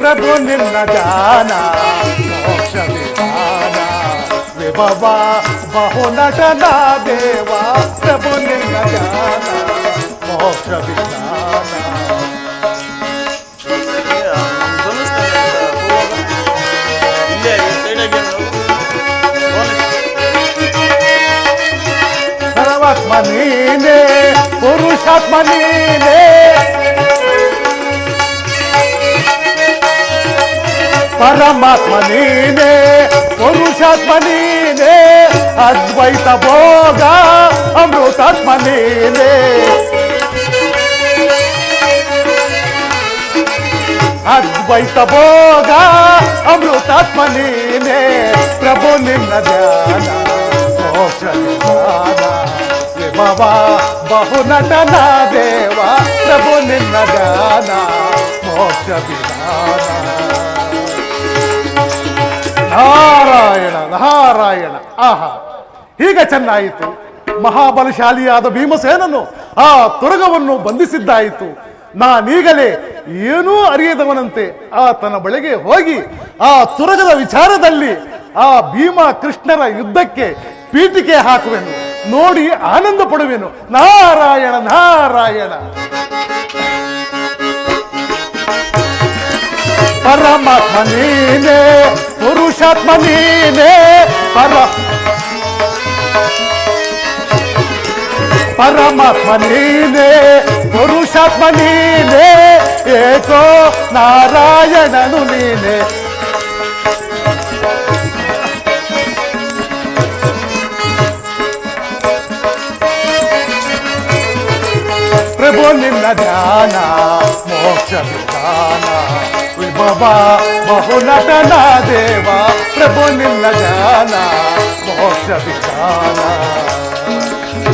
ಪ್ರಭು ನಿನ್ನ ಧ್ಯಾನ ಮೋಕ್ಷ ವಿಧಾನ ವಿಭವ ಬಹುನಟನ ದೇವ ಪ್ರಭು ನಿನ್ನ ಧ್ಯಾನ ಮೋಕ್ಷ ವಿಧಾನ. ಸರ್ವಾತ್ಮ ನೀನೇ ಪುರುಷಾತ್ಮ ನೀನೇ ಪರಮಾತ್ಮ ನೀನೇ ಪುರುಷಾತ್ಮ ನೀನೇ ಅದ್ವೈತ ಭೋಗ ಅಮೃತಾತ್ಮ ನೀನೇ ಅದ್ವೈತ ಭೋಗ ಅಮೃತಾತ್ಮ ನೀನೇ ಪ್ರಭು ನಿನ್ನ ಧ್ಯಾನ ಮೋಕ್ಷ ವಿಧಾನ ವಿಭವ ಬಹುನಟನ ದೇವ ಪ್ರಭು ನಿನ್ನ ಧ್ಯಾನ ಮೋಕ್ಷ ವಿಧಾನ. ನಾರಾಯಣ ನಾರಾಯಣ. ಆಹಾ, ಹೀಗೆ ಚೆನ್ನಾಯಿತು. ಮಹಾಬಲಶಾಲಿಯಾದ ಭೀಮಸೇನನು ಆ ತುರಗವನ್ನು ಬಂಧಿಸಿದ್ದಾಯಿತು. ನಾನೀಗಲೇ ಏನೂ ಅರಿಯದವನಂತೆ ಆತನ ಬಳಿಗೆ ಹೋಗಿ ಆ ತುರಗದ ವಿಚಾರದಲ್ಲಿ ಆ ಭೀಮ ಕೃಷ್ಣರ ಯುದ್ಧಕ್ಕೆ ಪೀಠಿಕೆ ಹಾಕುವೆನು, ನೋಡಿ ಆನಂದ ಪಡುವೆನು. ನಾರಾಯಣ ನಾರಾಯಣ. ಪರಮಾತ್ಮ ನೀನೇ ಪುರುಷಾತ್ಮ ನೀನೇ ಪರಮಾತ್ಮ ನೀನೇ ಪುರುಷಾತ್ಮ ನೀನೇ ಏಕೋ ನಾರಾಯಣನು ನೀನೇ. ಪ್ರಭು ನಿನ್ನ ಧ್ಯಾನ ಮೋಕ್ಷ ವಿಧಾನ ವಿಭವ ಬಹುನಟನ ದೇವ ಪ್ರಭು ನಿನ್ನ ಧ್ಯಾನ ಮೋಕ್ಷ ವಿಧಾನ.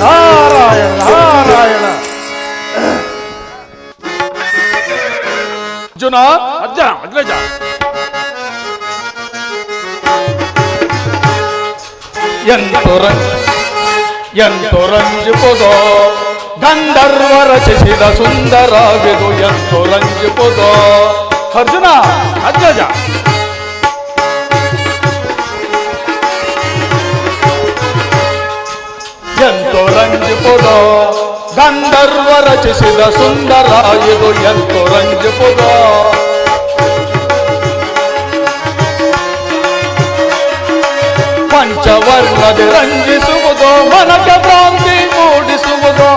ನಾರಾಯಣ ನಾರಾಯಣ. ಅರ್ಜುನ ಅಜ್ಜ ಅಗ್ರಜ ಎಂತೊರಂಜಿಪುದೋ ಗಂಧರ್ವ ರಚಿಸಿದ ಸುಂದರವಿದು ಎಂತೊರಂಜಿಪುದೋ. ಅರ್ಜುನ ಅಗ್ರಜ ಎಂತೊರಂಜಿಪುದೋ ಗಂಧರ್ವ ರಚಿಸಿದ ಸುಂದರ ಇದು ಎಂತೊರಂಜಿಪುದೋ. ಪಂಚವರ್ಣದೆ ರಂಜಿಸುವುದೋ ಮನಕ್ಕೆ ಭ್ರಾಂತಿ ಮೂಡಿಸುವುದೋ.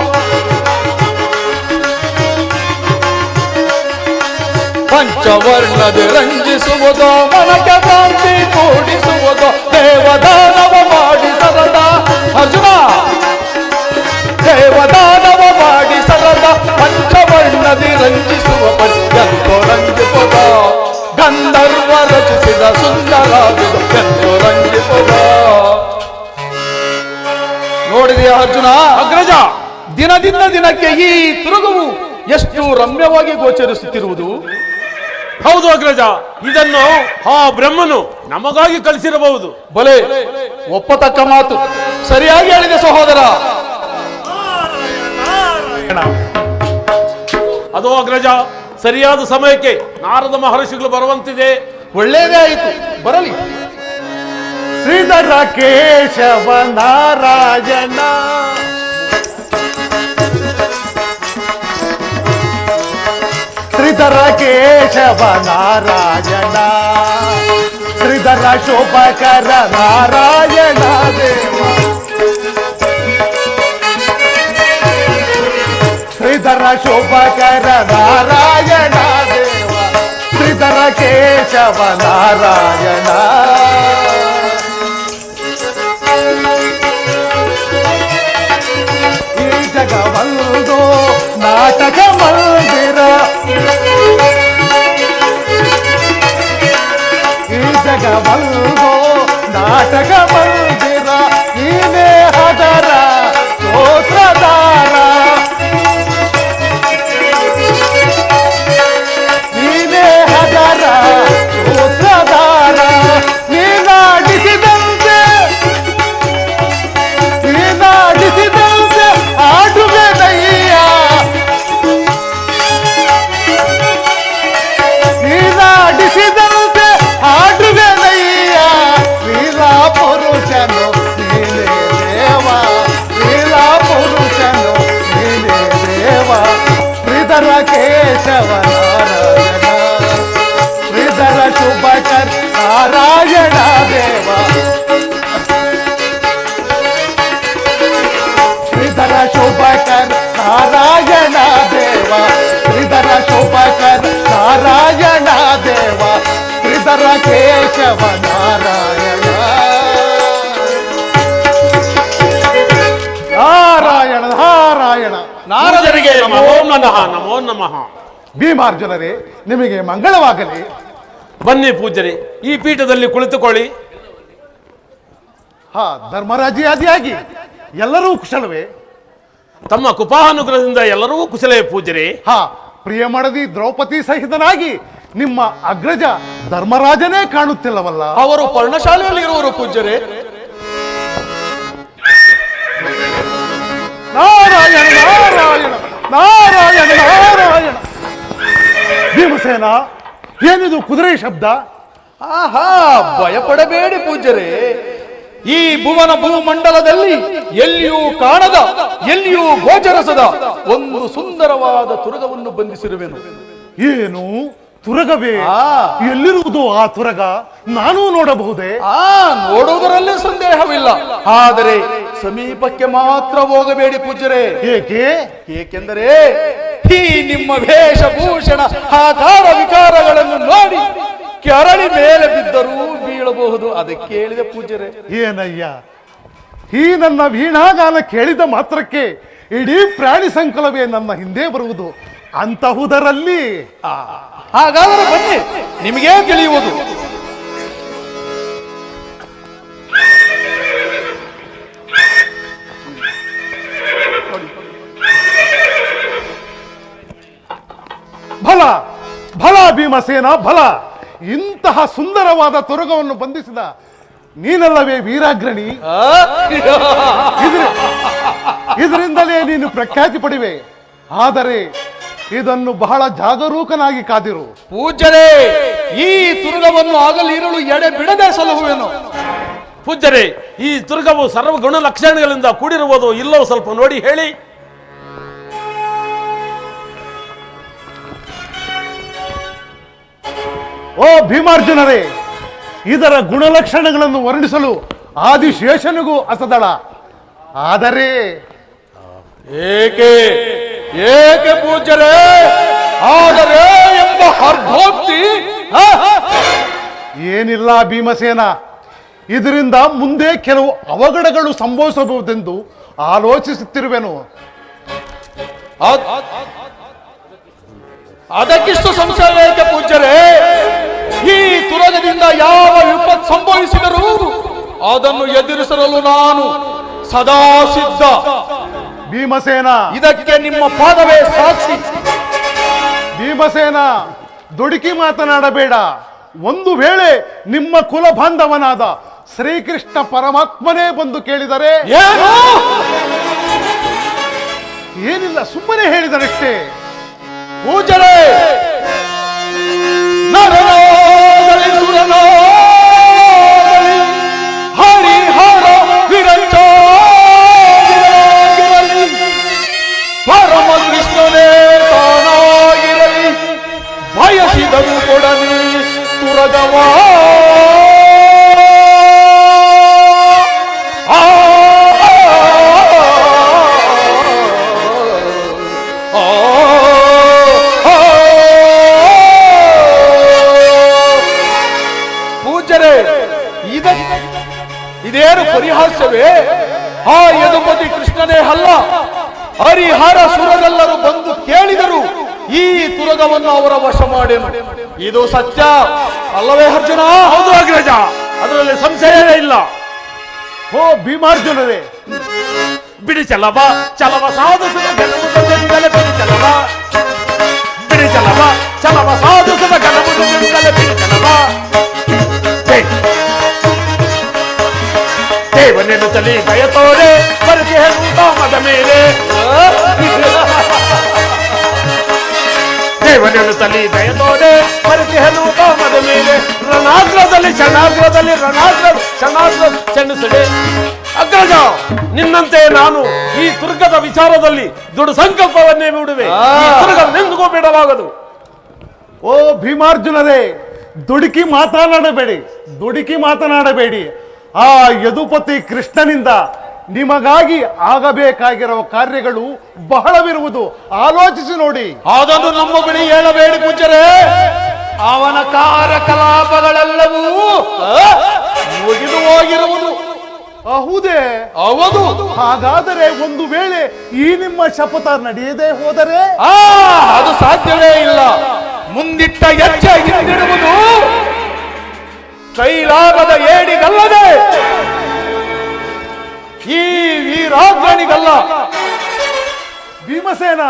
ಪಂಚವರ್ಣದೆ ರಂಜಿಸುವುದೋ ಮನಕ್ಕೆ ಭ್ರಾಂತಿ ಮೂಡಿಸುವುದೋ. ದೇವದಾನವ ಮಾಡಿ ಸರದ ಅರ್ಜುನ ದೇವದಾನವ ಮಾಡಿ ಸರದ ಪಂಚವರ್ಣದಿ ರಂಜಿಸುವ ಪರ್ಯಂತೋ ರಂಜಿಪುದ ಗಂಧರ್ವ ರಚಿಸಿದ ಸುಂದರವಿದು ಎಂತೋ ರಂಜಿಪುದ. ನೋಡಿದೆಯಾ ಅರ್ಜುನ ಅಗ್ರಜ, ದಿನದಿಂದ ದಿನಕ್ಕೆ ಈ ತುರುಗವು ಎಷ್ಟು ರಮ್ಯವಾಗಿ ಗೋಚರಿಸುತ್ತಿರುವುದು. ಹೌದು ಅಗ್ರಜ, ಇದನ್ನು ಆ ಬ್ರಹ್ಮನು ನಮಗಾಗಿ ಕಲಿಸಿರಬಹುದು. ಬಲೆ ಒಪ್ಪತಕ್ಕ ಮಾತು, ಸರಿಯಾಗಿ ಹೇಳಿದೆ ಸಹೋದರ. ಅದು ಅಗ್ರಜ, ಸರಿಯಾದ ಸಮಯಕ್ಕೆ ನಾರದ ಮಹರ್ಷಿಗಳು ಬರುವಂತಿದೆ. ಒಳ್ಳೆಯದೇ ಆಯಿತು, ಬರಲಿ. ಶ್ರೀಧರ ಕೇಶವ ನಾರಾಯಣ ಶ್ರೀಧರ ಕೇಶವ ನಾರಾಯಣ ಶ್ರೀಧರ ಶೋಭಕರ ನಾರಾಯಣ ದೇವ ಶ್ರೀಧರ ಶೋಭಕರ ನಾರಾಯಣ ದೇವ ಶ್ರೀಧರ ಕೇಶವ ನಾರಾಯಣ. ಈ ಜಗವೊಂದು ನಾಟಕ ಮಂದಿರ, ಈ ಜಗವೊಂದು ನಾಟಕ ಮಂದಿರ, ನೀನೇ ಹದರ ಸ್ತೋತ್ರದಾರ, ನೀನೇ ಹದರ ಸ್ತೋತ್ರದಾರ, ನೀನಾಡಿಸಿದಂತೆ ನೀನಾಡಿಸಿದಂತೆ ಆಡುವೆನಯ್ಯ, ನೀನಾಡಿಸಿದಂತೆ ಕೇಶವ ನಾರಾಯಣ ಶ್ರೀಧರ ಶುಭಕರ್ ನಾರಾಯಣ ದೇವ ಶ್ರೀಧರ ಶುಭಕರ್ ನಾರಾಯಣ ದೇವ ಶ್ರೀಧರ ಶುಭಕರ್ ನಾರಾಯಣ ದೇವ ಶ್ರೀಧರ ಕೇಶವ ನಾರಾಯಣ ನಾರಾಯಣ ನಾರಾಯಣ ನಾರದರಿಗೆ ನಮೋ ನಮಃ ನಮೋ ನಮಃ. ಭೀಮಾರ್ಜುನರೇ ನಿಮಗೆ ಮಂಗಳವಾಗಲಿ. ಬನ್ನಿ ಪೂಜ್ಯರೇ, ಈ ಪೀಠದಲ್ಲಿ ಕುಳಿತುಕೊಳ್ಳಿ. ಧರ್ಮರಾಜಿಯಾದಿಯಾಗಿ ಎಲ್ಲರೂ ಕುಶಲವೇ? ತಮ್ಮ ಕೃಪಾನುಗ್ರಹದಿಂದ ಎಲ್ಲರೂ ಕುಶಲೇ ಪೂಜ್ಯರೇ. ಪ್ರಿಯಮಡದಿ ದ್ರೌಪದಿ ಸಹಿತನಾಗಿ ನಿಮ್ಮ ಅಗ್ರಜ ಧರ್ಮರಾಜನೇ ಕಾಣುತ್ತಿಲ್ಲವಲ್ಲ? ಅವರು ಪರ್ಣಶಾಲೆಯಲ್ಲಿ ಇರುವರು ಪೂಜ್ಯರೇ. ನಾರಾಯಣ ನಾರಾಯಣ ನಾರಾಯಣ ನಾರಾಯಣ. ಭೀಮಸೇನ, ಏನಿದು ಕುದುರೆ ಶಬ್ದ? ಆಹಾ, ಭಯಪಡಬೇಡಿ ಪೂಜ್ಯರೇ. ಈ ಭುವನ ಭೂಮಂಡಲದಲ್ಲಿ ಎಲ್ಲಿಯೂ ಕಾಣದ, ಎಲ್ಲಿಯೂ ಗೋಚರಿಸದ ಒಂದು ಸುಂದರವಾದ ತುರಗವನ್ನು ಬಂಧಿಸಿರುವೆನು. ಏನು ತುರಗವೇ? ಎಲ್ಲಿರುವುದು ಆ ತುರಗ? ನಾನೂ ನೋಡಬಹುದೇ? ನೋಡುವುದರಲ್ಲಿ ಸಂದೇಹವಿಲ್ಲ, ಆದರೆ ಸಮೀಪಕ್ಕೆ ಮಾತ್ರ ಹೋಗಬೇಡಿ ಪೂಜ್ಯರೇ. ಏಕೆ? ಏಕೆಂದರೆ ಈ ನಿಮ್ಮ ವೇಷಭೂಷಣ ಆಕಾರ ವಿಕಾರಗಳನ್ನು ನೋಡಿ ಕೆರಳಿ ಮೇಲೆ ಬಿದ್ದರೂ ಬೀಳಬಹುದು. ಅದಕ್ಕೆ ಹೇಳಿದ ಪೂಜ್ಯರೇ. ಏನಯ್ಯ, ಈ ನನ್ನ ವೀಣಾಗಾನ ಕೇಳಿದ ಮಾತ್ರಕ್ಕೆ ಇಡೀ ಪ್ರಾಣಿ ಸಂಕುಲವೇ ನನ್ನ ಹಿಂದೆ ಬರುವುದು. ಅಂತಹುದರಲ್ಲಿ ಹಾಗಾದರೆ ಬನ್ನಿ, ನಿಮಗೇ ತಿಳಿಯುವುದು. ಬಲ ಬಲ ಭೀಮಸೇನ ಬಲ. ಇಂತಹ ಸುಂದರವಾದ ತುರಗವನ್ನು ಬಂಧಿಸಿದ ನೀನಲ್ಲವೇ ವೀರಾಗ್ರಣಿ? ಇದರಿಂದಲೇ ನೀನು ಪ್ರಖ್ಯಾತಿ ಪಡಿವೆ. ಆದರೆ ಇದನ್ನು ಬಹಳ ಜಾಗರೂಕನಾಗಿ ಕಾದಿರು ಪೂಜ್ಯರೇ. ಈ ತುರುಗವನ್ನು ಆಗಲಿರಲು ಎಡೆ ಬಿಡದೆ ಸಲಹುವೆನು. ಪೂಜ್ಯರೇ, ಈ ತುರ್ಗವು ಸರ್ವಗುಣ ಲಕ್ಷಣಗಳಿಂದ ಕೂಡಿರುವುದು ಇಲ್ಲವೋ ಸ್ವಲ್ಪ ನೋಡಿ ಹೇಳಿ. ಓ ಭೀಮಾರ್ಜುನರೇ, ಇದರ ಗುಣಲಕ್ಷಣಗಳನ್ನು ವರ್ಣಿಸಲು ಆದಿಶೇಷನಿಗೂ ಅಸದಳ. ಆದರೆ ಏಕೆ ಏಕೆ ಪೂಜ್ಯರೇ? ಆದರೆ ಎಂಬ ಅರ್ಧೋಕ್ತಿ ಏನಿಲ್ಲ ಭೀಮಸೇನ, ಇದರಿಂದ ಮುಂದೆ ಕೆಲವು ಅವಘಡಗಳು ಸಂಭವಿಸಬಹುದೆಂದು ಆಲೋಚಿಸುತ್ತಿರುವೆನು. ಅದಕ್ಕಿಷ್ಟು ಸಂಶಯ ಏಕೆ ಪೂಜ್ಯರೇ? ಈ ತುರಗದಿಂದ ಯಾವ ವಿಪತ್ತು ಸಂಭವಿಸಿದರೂ ಅದನ್ನು ಎದುರಿಸಲು ನಾನು ಸದಾ ಸಿದ್ಧ. ಭೀಮಸೇನ, ಇದಕ್ಕೆ ನಿಮ್ಮ ಪಾದವೇ ಸಾಕ್ಷಿ. ಭೀಮಸೇನ, ದುಡುಕಿ ಮಾತನಾಡಬೇಡ. ಒಂದು ವೇಳೆ ನಿಮ್ಮ ಕುಲ ಬಾಂಧವನಾದ ಶ್ರೀಕೃಷ್ಣ ಪರಮಾತ್ಮನೇ ಬಂದು ಕೇಳಿದರೆ? ಏನು? ಏನಿಲ್ಲ, ಸುಮ್ಮನೆ ಹೇಳಿದರಷ್ಟೇ. ಪೂಜ್ಯರೇ, ನರನಾಗಲಿ ಸುರನಾಗಲಿ ಹರಿಹರ ವಿರಂಚಾಗಿರಲಿ ಪರಮ ಕೃಷ್ಣನೇ ತಾನಾಗಿರಲಿ ಬಯಸಿದರು ಕೊಡಲಿ ತುರಗವಾ. ಇದೇನು ಪರಿಹಾಸ್ಯವೇ? ಆ ಯದುಪತಿ ಕೃಷ್ಣನೇ ಅಲ್ಲ, ಹರಿಹರ ಸುರರೆಲ್ಲರೂ ಬಂದು ಕೇಳಿದರು. ಈ ತುರಗವನ್ನು ಅವರ ವಶ ಮಾಡೆನು. ಇದು ಸತ್ಯ ಅಲ್ಲವೇ ಅರ್ಜುನ? ಹೌದು ಅಗ್ರಜ, ಅದರಲ್ಲಿ ಸಂಶಯವೇ ಇಲ್ಲ. ಓ ಭೀಮಾರ್ಜುನರೇ, ಬಿಡಿ ಚಲವ ಚಲವ ಸಾಧಿಸಿದ ಗೆಲುವುದರಿಂದಲೇ ಬಿಡಿ ಚಲವ, ಬಿಡಿ ಚಲವ ಚಲವ ಸಾಧಿಸಿದ ಗೆಲುವುದರಿಂದಲೇ ಬಿಡಿ ಚಲವ. ದೇವನೇನು ತಲಿ ಭಯ ತೋರೆ ಬರಕೆ ಮದ ಮೇಲೆ, ದೇವನೇನು ತಲಿ ಭಯ ತೋರೆ ಬರಕೆ ಮದ ಮೇಲೆ. ರಣಾಗ್ರದಲ್ಲಿ ಕ್ಷಣಾಗ್ರದಲ್ಲಿ ಕ್ಷಣಾಗ್ರ ಚೆನ್ನಿಸದೆ. ಅಗ್ರಜ, ನಿನ್ನಂತೆ ನಾನು ಈ ತುರ್ಗದ ವಿಚಾರದಲ್ಲಿ ದೃಢ ಸಂಕಲ್ಪವನ್ನೇ ಬಿಡುವೆ. ಈ ತುರ್ಗವೆಂದಿಗೂ ಬಿಡಲಾಗದು. ಓ ಭೀಮಾರ್ಜುನರೇ, ದುಡುಕಿ ಮಾತನಾಡಬೇಡಿ. ಆ ಯದುಪತಿ ಕೃಷ್ಣನಿಂದ ನಿಮಗಾಗಿ ಆಗಬೇಕಾಗಿರುವ ಕಾರ್ಯಗಳು ಬಹಳವಿರುವುದು. ಆಲೋಚಿಸಿ ನೋಡಿ. ಅದನ್ನು ನಮ್ಮ ಬಳಿ ಹೇಳಬೇಡಿ ಪೂಜ್ಯರೇ. ಅವನ ಕಾರ್ಯಕಲಾಪಗಳೆಲ್ಲವೂ ಮುಗಿದು ಹೋಗಿರುವುದು. ಹೌದೇ? ಹೌದು. ಹಾಗಾದರೆ ಒಂದು ವೇಳೆ ಈ ನಿಮ್ಮ ಶಪಥ ನಡೆಯದೇ ಹೋದರೆ? ಅದು ಸಾಧ್ಯವೇ ಇಲ್ಲ. ಮುಂದಿಟ್ಟ ಹೆಜ್ಜೆ ಹಿಂದಿಡುವುದು ಕೈಲಾಗದ ಏಡಿಗಲ್ಲದೆ ಈ ವೀರಾಗ್ರಣಿಗಲ್ಲ. ಭೀಮಸೇನ,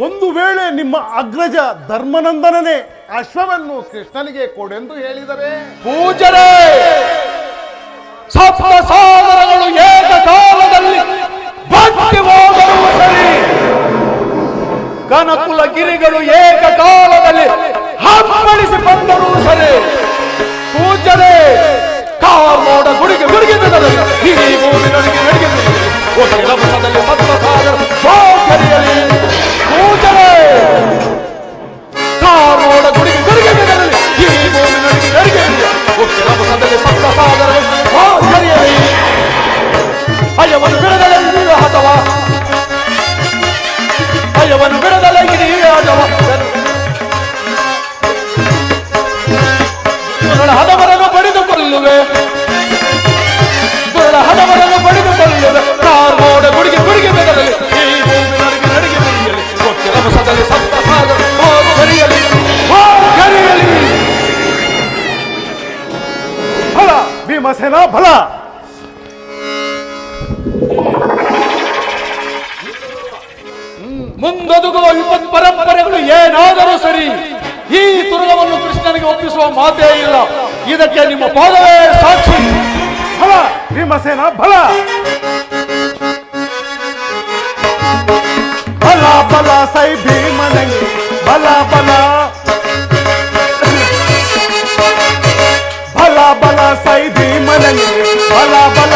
ಒಂದು ವೇಳೆ ನಿಮ್ಮ ಅಗ್ರಜ ಧರ್ಮನಂದನನೇ ಅಶ್ವವನ್ನು ಕೃಷ್ಣನಿಗೆ ಕೊಡೆಂದು ಹೇಳಿದರೆ? ಪೂಜರೇ, ಸಪ್ತ ಸಾಗರಗಳು ಏಕಕಾಲದಲ್ಲಿ ಬಟ್ಟಿ ಹೋದರೂ ಸರಿ, ಕನಕುಲ ಗಿರಿಗಳು ಏಕಕಾಲದಲ್ಲಿ ಹಮ್ಮಳಿಸಿ ಬಂದರೂ ಸರಿ, ಪೂಜರೇ, ಕಾಮೋಡ ಗುಡಿಗೆ ಈ ಭೂಮಿ ನಡಿಗೆ ರಭಸದಲ್ಲಿ ಸಪ್ತ ಸಾಗರ ಬಾಕರಿಯಲಿ. ಪೂಜರೇ, ಕಾಮೋಡ ಗುಡಿಗೆ ಈ ಭೂಮಿ ನಡಿಗೆ ರಭಸದಲ್ಲಿ ಸಪ್ತ ಸಾಗರ ಬಾಕರಿಯಲಿ. ಅಯ್ಯವನ್ನು ಬಿಡದಲೇ ಅಥವಾ ಅಯ್ಯವನ್ನು ಬಿಡದಲೇ ಅಥವಾ ಹದವರನ್ನು ಬಡಿದುಕೊಳ್ಳುವೆ, ಹದವರನ್ನು ಬಡಿದುಕೊಳ್ಳುವೆ. ಕಾಮೋಡ ಗುಡಿಗೆ ಬೆದರಲಿ, ಈ ಭೂಮಿ ನಡಿಗೆ ಬರೆಯಲಿ, ರಭಸದಲ್ಲಿ ಸಪ್ತ ಸಾಗರ ಕರಿಯಲಿ. ಫಲ ಭೀಮಸೇನ, ಫಲ. ಮುಂದೊದಗುವ ವಿಪತ್ ಪರಂಪರೆಗಳು ಏನಾದರೂ ಸರಿ, ಈ ತುರುಗವನ್ನು ಕೃಷ್ಣನಿಗೆ ಒಪ್ಪಿಸುವ ಮಾತೇ ಇಲ್ಲ. ಇದಕ್ಕೆ ನಿಮ್ಮ ಪಾದವೇ ಸಾಕ್ಷಿ. ಫಲ ಭೀಮಸೇನ, ಫಲ. ಬಲ ಬಲ ಸೈ ಭೀಮನಿಗೆ ಬಲ ಬಲ, ಬಲ ಬಲ ಸೈ ಭೀಮನಿಗೆ ಬಲ ಬಲ.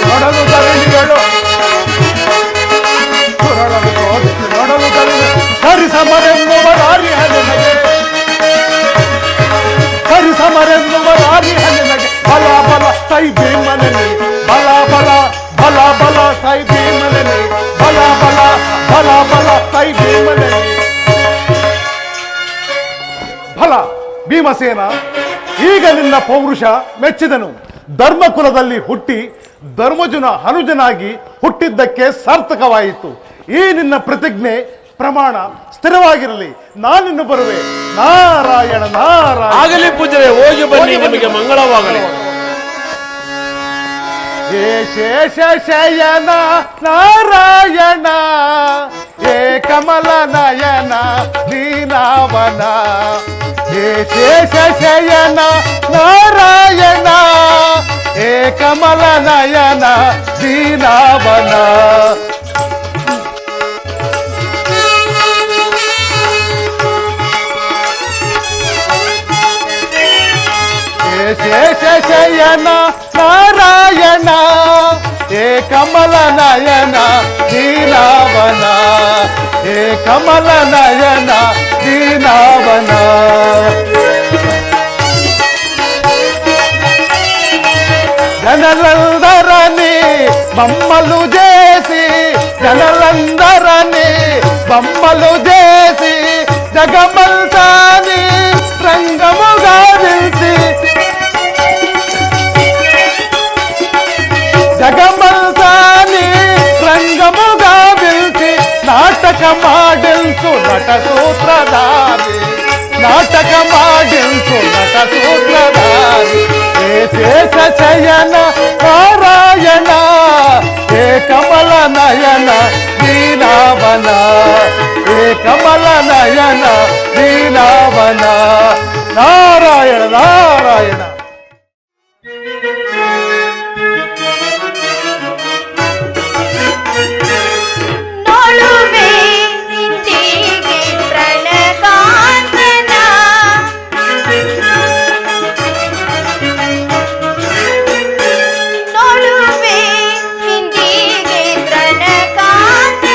ನೋಡಲು ಧರಣಿಗಳು ನೋಡಲು ಧರಣಿ ಹರಿಸಮರೆನ್ನುವರಾರಿ ಹಲಿನಗೆ, ಹರಿಸಮರೆನ್ನುವರಾರಿ ಹಲಿನಗೆ. ಬಲ ಬಲ ಸೈ ಭೀಮನಿಗೆ ಬಲ ಬಲ, ಬಲ ಬಲ ಸೈ ಭೀಮನಿಗೆ ಬಲ ಬಲ, ಬಲ ಬಲ ಸೈ ಭೀಮನಿಗೆ ಫಲ. ಭೀಮಸೇನ, ಈಗ ನಿನ್ನ ಪೌರುಷ ಮೆಚ್ಚಿದನು. ಧರ್ಮಕುಲದಲ್ಲಿ ಹುಟ್ಟಿ ಧರ್ಮಜುನ ಅನುಜನಾಗಿ ಹುಟ್ಟಿದ್ದಕ್ಕೆ ಸಾರ್ಥಕವಾಯಿತು. ಈ ನಿನ್ನ ಪ್ರತಿಜ್ಞೆ ಪ್ರಮಾಣ ಸ್ಥಿರವಾಗಿರಲಿ. ನಾನಿನ್ನು ಬರುವೆ. ನಾರಾಯಣ ನಾರಾಯಣ. ಆಗಲಿ ಪೂಜರೆ, ಹೋಗಿ ಬನ್ನಿ, ನಿಮಗೆ ಮಂಗಳವಾಗಲಿ. ಹೇ ಶೇಷ ಶಯನ ನಾರಾಯಣ, ಹೇ ಕಮಲ ನಯನ ದೀನಾವನ, ಹೇ ಶೇಷ ಶಯನ ನಾರಾಯಣ, ಹೇ ಕಮಲ ನಯನ ದೀನಾವನ. ಶೇಷ ಶಯನ ನಾರಾಯಣ, ಹೇ ಕಮಲ ನಯನ ದೀನಾವನ, ಹೇ ಕಮಲ ನಯನ ದೀನಾವನ. ಜನರಂದರನಿ ಬಮ್ಮಲು ಜೇಸಿ, ಜನರಂದರನಿ ಬಮ್ಮಲು ಜೇಸಿ, జగమంతాని రంగముగా నిలిచి జగమంతాని రంగముగా నిలిచి నాటక మాడిల్సు నట సూత్రధారి నాటక మాడిల్సు నట సూత్రధారి ఏ శేష శయన నారాయణ ఏ కమల నయన దీనావన ఏ కమల నయన దీనావన నారాయణ నారాయణ. ನೋಡುವೆ ಹಿಂದಿಗೆ ಪ್ರಣಕಾಂತ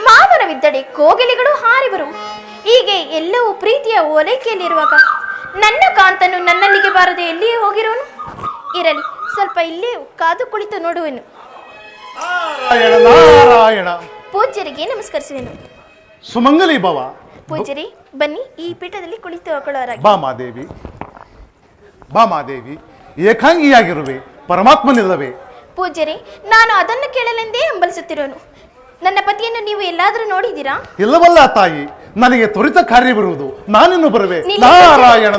ಮಾನವವಿದ್ದಡೆ ಕೋಗಿಲೆಗಳು ಹಾರಿ ಬರು. ಹೀಗೆ ಎಲ್ಲವೂ ಪ್ರೀತಿಯ ಓಲೈಕೆಯಲ್ಲಿರುವಾಗ ನನ್ನ ಕಾಂತನು ನನ್ನಲ್ಲಿಗೆ ಬಾರದೆ ಎಲ್ಲಿಯೇ ಹೋಗಿರೋನು. ಇರಲಿ, ಸ್ವಲ್ಪ ಇಲ್ಲೇ ಕಾದು ಕುಳಿತು ನೋಡುವೆನು. ನಾರಾಯಣ ನಾರಾಯಣ. ಪೂಜ್ಯರಿಗೆ ನಮಸ್ಕರಿಸುವೆನು. ಸುಮಂಗಲಿ ಭವ. ಪೂಜ್ಯರಿ, ಬನ್ನಿ, ಈ ಪೀಠದಲ್ಲಿ ಕುಳಿತುಕೊಳ್ಳೋರಾಗಿ. ಬಾ ಮಾದೇವಿ, ಬಾ ಮಾದೇವಿ. ಏಕಾಂಗಿಯಾಗಿರುವೆ, ಪರಮಾತ್ಮನಿಲ್ಲವೇ? ಪೂಜ್ಯರಿ, ನಾನು ಅದನ್ನು ಕೇಳಲೆಂದೇ ಹಂಬಲಿಸುತ್ತಿರೋನು. ನನ್ನ ಪತಿಯನ್ನು ನೀವು ಎಲ್ಲಾದರೂ ನೋಡಿದ್ದೀರಾ? ಇಲ್ಲವಲ್ಲ ತಾಯಿ, ನನಗೆ ತ್ವರಿತ ಕಾರ್ಯವಿರುವುದು, ನಾನಿನ್ನು ಬರುವೆ. ನಾರಾಯಣ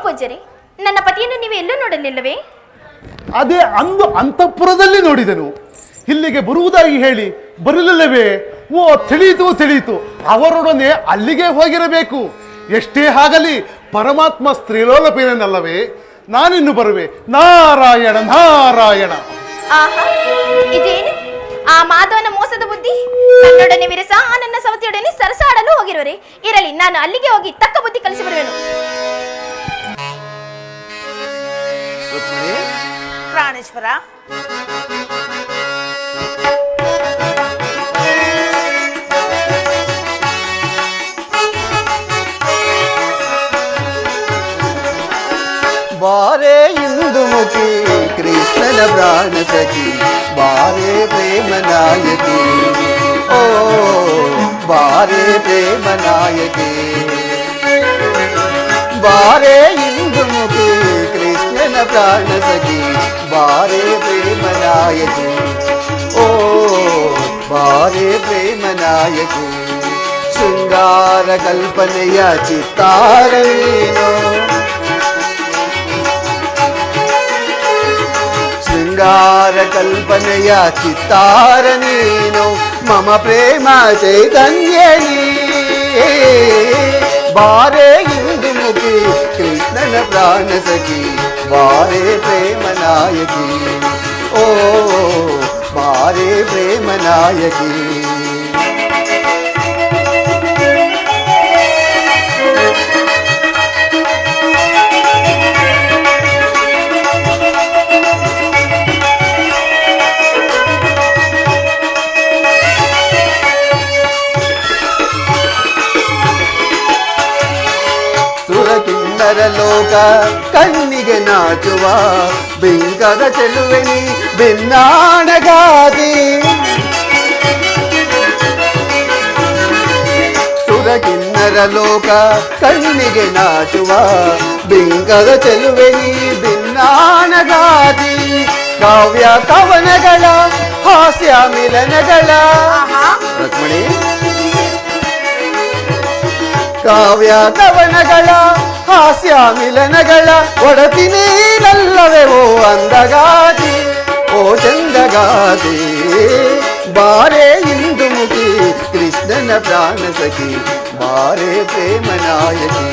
ಪೂಜ್ಯರಿ, ನನ್ನ ಪತಿಯನ್ನು ನೀವು ಎಲ್ಲೂ ನೋಡಲಿಲ್ಲವೇ? ಅದೇ ಅಂದು ಅಂತಃಪುರದಲ್ಲಿ ನೋಡಿದೆನು. ಇಲ್ಲಿಗೆ ಬರುವುದಾಗಿ ಹೇಳಿ ಬರಲಿಲ್ಲವೇ? ಓ, ತಿಳಿಯಿತು. ಅವರೊಡನೆ ಅಲ್ಲಿಗೆ ಹೋಗಿರಬೇಕು. ಎಷ್ಟೇ ಆಗಲಿ ಪರಮಾತ್ಮ ಸ್ತ್ರೀಲೋಲಪೇನಲ್ಲವೇ? ನಾನಿನ್ನು ಬರುವೆ. ನಾರಾಯಣ ನಾರಾಯಣ. ಆಹಾ, ಇದೇನು ಆ ಮಾಧವನ ಮೋಸದ ಬುದ್ಧಿ? ನನ್ನೊಡನೆ ವಿರಸ, ನನ್ನ ಸವತಿಯೊಡನೆ ಸರಸಾಡಲು ಹೋಗಿರುವರೆ. ಇರಲಿ, ನಾನು ಅಲ್ಲಿಗೆ ಹೋಗಿ ತಕ್ಕ ಬುದ್ಧಿ ಕಲಿಸಿ ಬರುವೆನು. ಪ್ರಾಣೇಶ್ವರ, ಬಾರೆ ಇಂದು ಮುಖಿ ಕೃಷ್ಣನ ಪ್ರಾಣ ಸಖಿ, ಬಾರೆ ಪ್ರೇಮ ನಾಯಕಿ, ಓ ಬಾರೆ ಪ್ರೇಮ ನಾಯಕಿ. ಬಾರೆ ಇಂದು ಮುಖಿ ಕೃಷ್ಣನ ಪ್ರಾಣ ಸಖಿ, ಬಾರೆ ಪ್ರೇಮ ನಾಯಕಿ, ಓ ಬಾರೆ ಪ್ರೇಮ ನಾಯಕಿ. ಶೃಂಗಾರ ಕಲ್ಪನೆಯ ಚಿತ್ತಾರ ನೀನು, ಶೃಂಗಾರ ಕಲ್ಪನೆಯ ಚಿತ್ತಾರ ನೀನು, ಮಮ ಪ್ರೇಮ ಚೈತನ್ಯ ನೀ. ಬಾರೆ ಇಂದು ಮುಖಿ ಕೃಷ್ಣನ ಪ್ರಾಣ ಸಖಿ, ಬಾರೆ ಪ್ರೇಮ ನಾಯಕಿ, ಓ ಬಾರೆ ಪ್ರೇಮ ನಾಯಕಿ. ಸುರಕಿನ್ನರ ಲೋಕ ಕಣ್ಣಿಗೆ ನಾಚುವ ಬಿಂಕದ ಚೆಲುವೆನಿ ಭಿನ್ನಾಣಗಾದಿ. ಸುರಕಿನ್ನರ ಲೋಕ ಕಣ್ಣಿಗೆ ನಾಚುವ ಬಿಂಕದ ಚೆಲುವೆನಿ ಭಿನ್ನಾಣಗಾದಿ. ಕಾವ್ಯ ಕವನಗಳ ಹಾಸ್ಯ ಮಿಲನಗಳ ರುಕ್ಮಿಣಿ, ಕಾವ್ಯ ಕವನಗಳ ಹಾಸ್ಯ ಮಿಲನಗಳ ಒಡತಿ ನೀನಲ್ಲವೇ ಓ ಅಂದಗಾತಿ, ಓ ಚಂದಗಾತಿ. ಬಾರೆ ಇಂದು ಮುಖಿ ಕೃಷ್ಣನ ಪ್ರಾಣ ಸಖಿ, ಬಾರೆ ಪ್ರೇಮ ನಾಯಕಿ,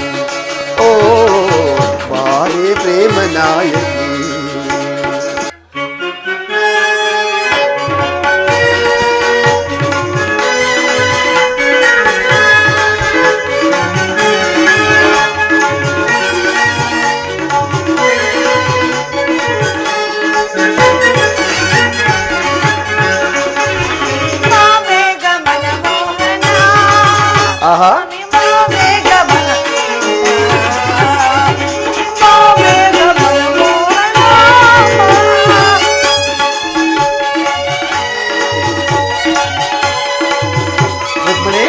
ಓ ಬಾರೆ ಪ್ರೇಮ ನಾಯಕಿ. ಆಹಾ, ರುಕ್ಮಿಣಿ,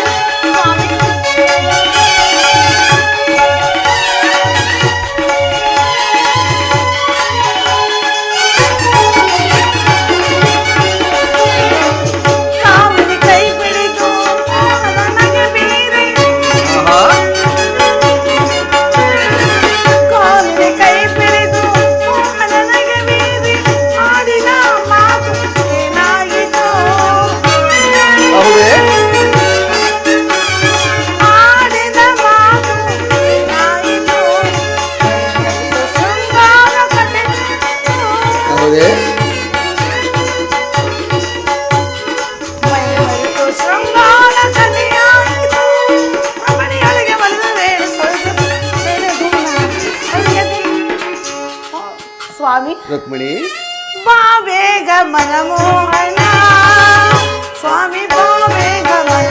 ಸ್ವಾಮಿ. ರುಕ್ಮಿಣಿ, ಬಾವೇಗ ಮನಮೋಹನ ಸ್ವಾಮಿ, ಬಾವೇಗ ಮನ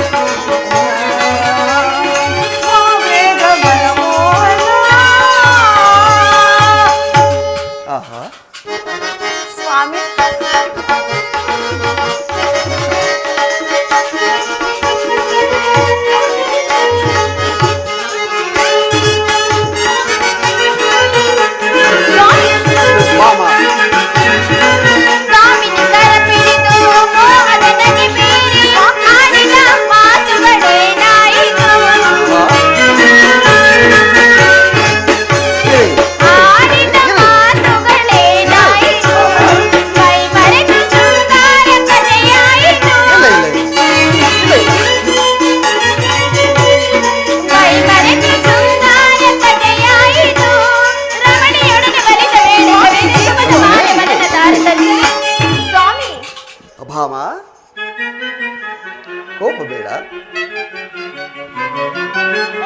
ಬೇಡ.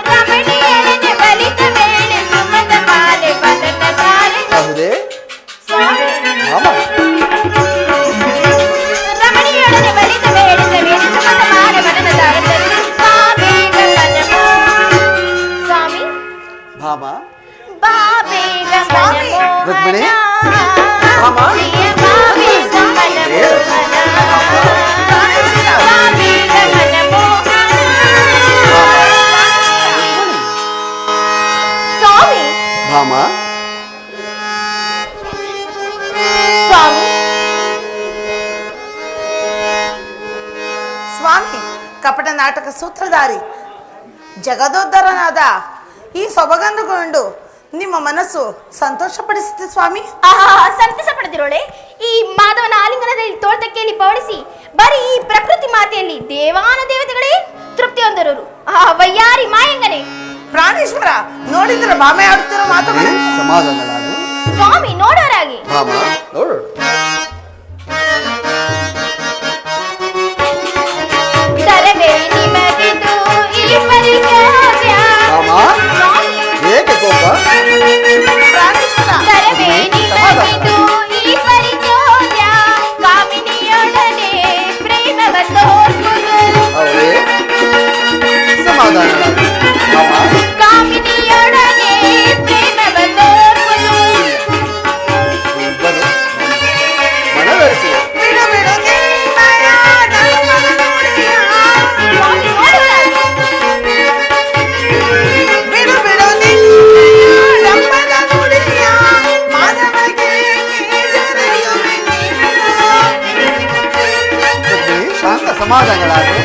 ರಮಣಿಯೊಡನೆ ಬಲಿತ ಮೇಲೆ ಸುಮದ ಮಾಲೆ ಬಲದ ತಾರೆ. ಹೌದೇ ಸ್ವಾಮಿ, ಭಾಮ? ರಮಣಿಯೊಡನೆ ಬಲಿತ ಮೇಲೆ ಸುಮದ ಮಾಲೆ ಬಲದ ತಾರೆ. ಸ್ವಾಮಿ ಗಮನಮೋ. ಸ್ವಾಮಿ ಭಾಮ ಬಾ ಬೇಗ ಮನಮೋ ರುಕ್ಮಿಣಿ? ಮನ. ಭಾಮ? ಪ್ರಿಯ ಬಾ ಬೇಗ ಮನಮೋ ಮನ. ಬಾ ಬೇಗ ಮನಮೋ ಸ್ವಾಮಿ. ಭಾಮ ಸ್ವಾಮಿ, ಸ್ವಾಮಿ ಕಪಟ ನಾಟಕ ಸೂತ್ರಧಾರಿ ಜಗದೋದ್ಧರನಾದ ಈ ಸೊಬಗಂದುಕೊಂಡು ನಿಮ್ಮ ಮನಸ್ಸು ಸಂತೋಷಪಡಿಸುತ್ತೆ ಸ್ವಾಮಿ. ಸಂತಸ ಪಡೆದಿರೋಳೆ. ಈ ಮಾಧವನ ಆಲಿಂಗನದಲ್ಲಿ ತೋಳ್ತಕ್ಕೆಯಲ್ಲಿ ಪವಡಿಸಿ ಬರೀ ಈ ಪ್ರಕೃತಿ ಮಾತೆಯಲ್ಲಿ ದೇವಾನ ದೇವತೆಗಳೇ ತೃಪ್ತಿ ಹೊಂದರೋರು. ವಯ್ಯಾರಿ ಮಾಯಂಗನೆ. ಪ್ರಾಣೇಶ್ವರ ನೋಡಿದ್ರೆ ಭಾಮೆ ಆಡುತ್ತಿರೋ ಮಾತುಗಳು. ಸಮಾಧಾನಗಳಾಗು. ಸ್ವಾಮಿ ನೋಡೋರಾಗಿ. ಭಾಮ ನೋಡು. ತರವೇ ನಿಮಗಿದು ಈ ಪರಿಕಾರ್ಯ. ಭಾಮ ಸ್ವಾಮಿ, ಏಕೆ ಕೋಪ? ಪ್ರಾಣೇಶ್ವರ ತರವೇ ನಿಮಗಿದು ಈ ಪರಿಚೋದ್ಯ. ಕಾಮಿನಿಯೊಡನೆ ಪ್ರೇಮವ ತೋರ್ಪುದು. ಅವರೇ ಸಮಾಧಾನಗಳಾಗು. ಭಾಮ ಕಾಮಿನಿಯೊಡನೆ ಪ್ರೇಮವ ತೋರ್ಪುದು. ಬರು ಮನವರಿಸಿ. ಬಿಡು ಬಿಡು ನಿನ್ನಯ ನಮ್ಮನ ನುಡಿಯ. ಸ್ವಾಮಿ ನೋಡೋರಾಗಿ. ಬಿಡು ಬಿಡು ನಿನ್ನಯ ನಮ್ಮನ ನುಡಿಯ. ಮಾಧವಗೆ ಜರೆಯುವೆ ನೀನು. ರುಕ್ಮಿಣಿ ಶಾಂತ ಸಮಾಧಾನಗಳಾಗು.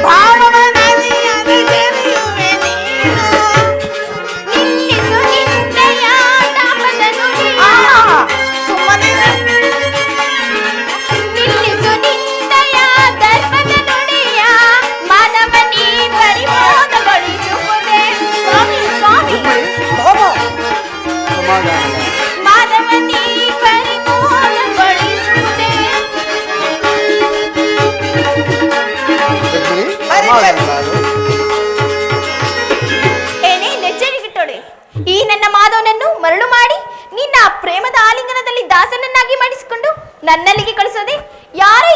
ಭಾವವ ನದಿಯದಿ ಜರೆಯುವೆ ನೀನು. ನಿಲ್ಲಿಸು ನಿನ್ನಯ ತಾಪದ ನುಡಿಯ. ಸುಮ್ಮನಿರು. ನಿಲ್ಲಿಸು ನಿನ್ನಯ ದರ್ಪದ ನುಡಿಯ. ಮಾನವನಿ ಪರಿಮೋದಗೊಳಿಸುವುದೇ. ಸ್ವಾಮಿ, ಸ್ವಾಮಿ, ಹೋಗು. ಸಮಾಧಾನಗಳಾಗು. ಮಾನವನಿ ಪರಿಮೋದಗೊಳಿಸುವುದೇ. ರುಕ್ಮಿಣಿ ಸಮಾಧಾನಗಳಾಗು. ಏನೇ ನೆಚ್ಚರಿಗಿಟ್ಟೋಳೆ. ಈ ನನ್ನ ಮಾಧವನನ್ನು ಮರಳು ಮಾಡಿ ನಿನ್ನ ಪ್ರೇಮದ ಆಲಿಂಗನದಲ್ಲಿ ದಾಸನನ್ನಾಗಿ ಮಾಡಿಸಿಕೊಂಡು ನನ್ನಲ್ಲಿಗೆ ಕಳಿಸೋದೆ. ಯಾರೇ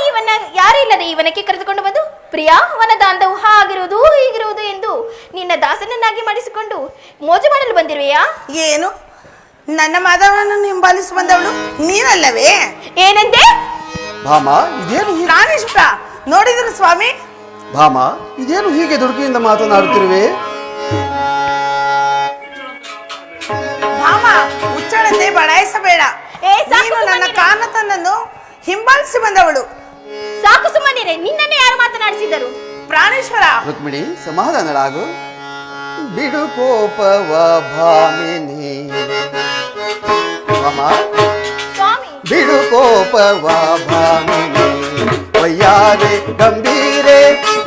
ಇಲ್ಲದೆ ಇವನಕ್ಕೆ ಕರೆದುಕೊಂಡು ಬಂದು ಪ್ರಿಯ ವನದಾಂಧವು ಹಾಗಿರುವುದು ಹೀಗಿರುವುದು ಎಂದು ನಿನ್ನ ದಾಸನನ್ನಾಗಿ ಮಾಡಿಸಿಕೊಂಡು ಮೋಜು ಮಾಡಲು ಬಂದಿರುವೆಯಾ? ಏನು ನನ್ನ ಮಾಧವನನ್ನು ಹಿಂಬಾಲಿಸಿ ಬಂದವಳು ನೀನಲ್ಲವೇ? ಏನಂದೆ? ಭಾಮ ಇದೇನು ಹೀಗೆ? ಪ್ರಾಣೇಶ್ವರ ನೋಡಿದ್ರು ಸ್ವಾಮಿ. ಭಾಮ ಇದೇನು ಹೀಗೆ ದುಡುಕಿಯಿಂದ ಮಾತನಾಡುತ್ತಿರುವೆ? ಭಾಮ ಉಚ್ಚಳತೆ ಬಡಾಯಿಸಬೇಡ. ಏ, ಸಾಕು ನೀನು ನನ್ನ ಸುಮ್ಮನಿರು. ಕಾನತನನ್ನು ಹಿಂಬಾಲಿಸಿ ಬಂದವಳು. ಸಾಕು ಸುಮ್ಮನಿರೆ. ನಿನ್ನನ್ನು ಯಾರು ಮಾತನಾಡಿಸಿದರು? ಪ್ರಾಣೇಶ್ವರ ರುಕ್ಮಿಣಿ ಸಮಾಧಾನಳಾಗು. ಬಿಡು ಕೋಪವ ಭಾಮಿನಿ. ಭಾಮ ಸ್ವಾಮಿ, ಬಿಡು ಕೋಪವ ಭಾಮಿನಿ. ವಯ್ಯಾರೆ ಗಂಭೀರೆ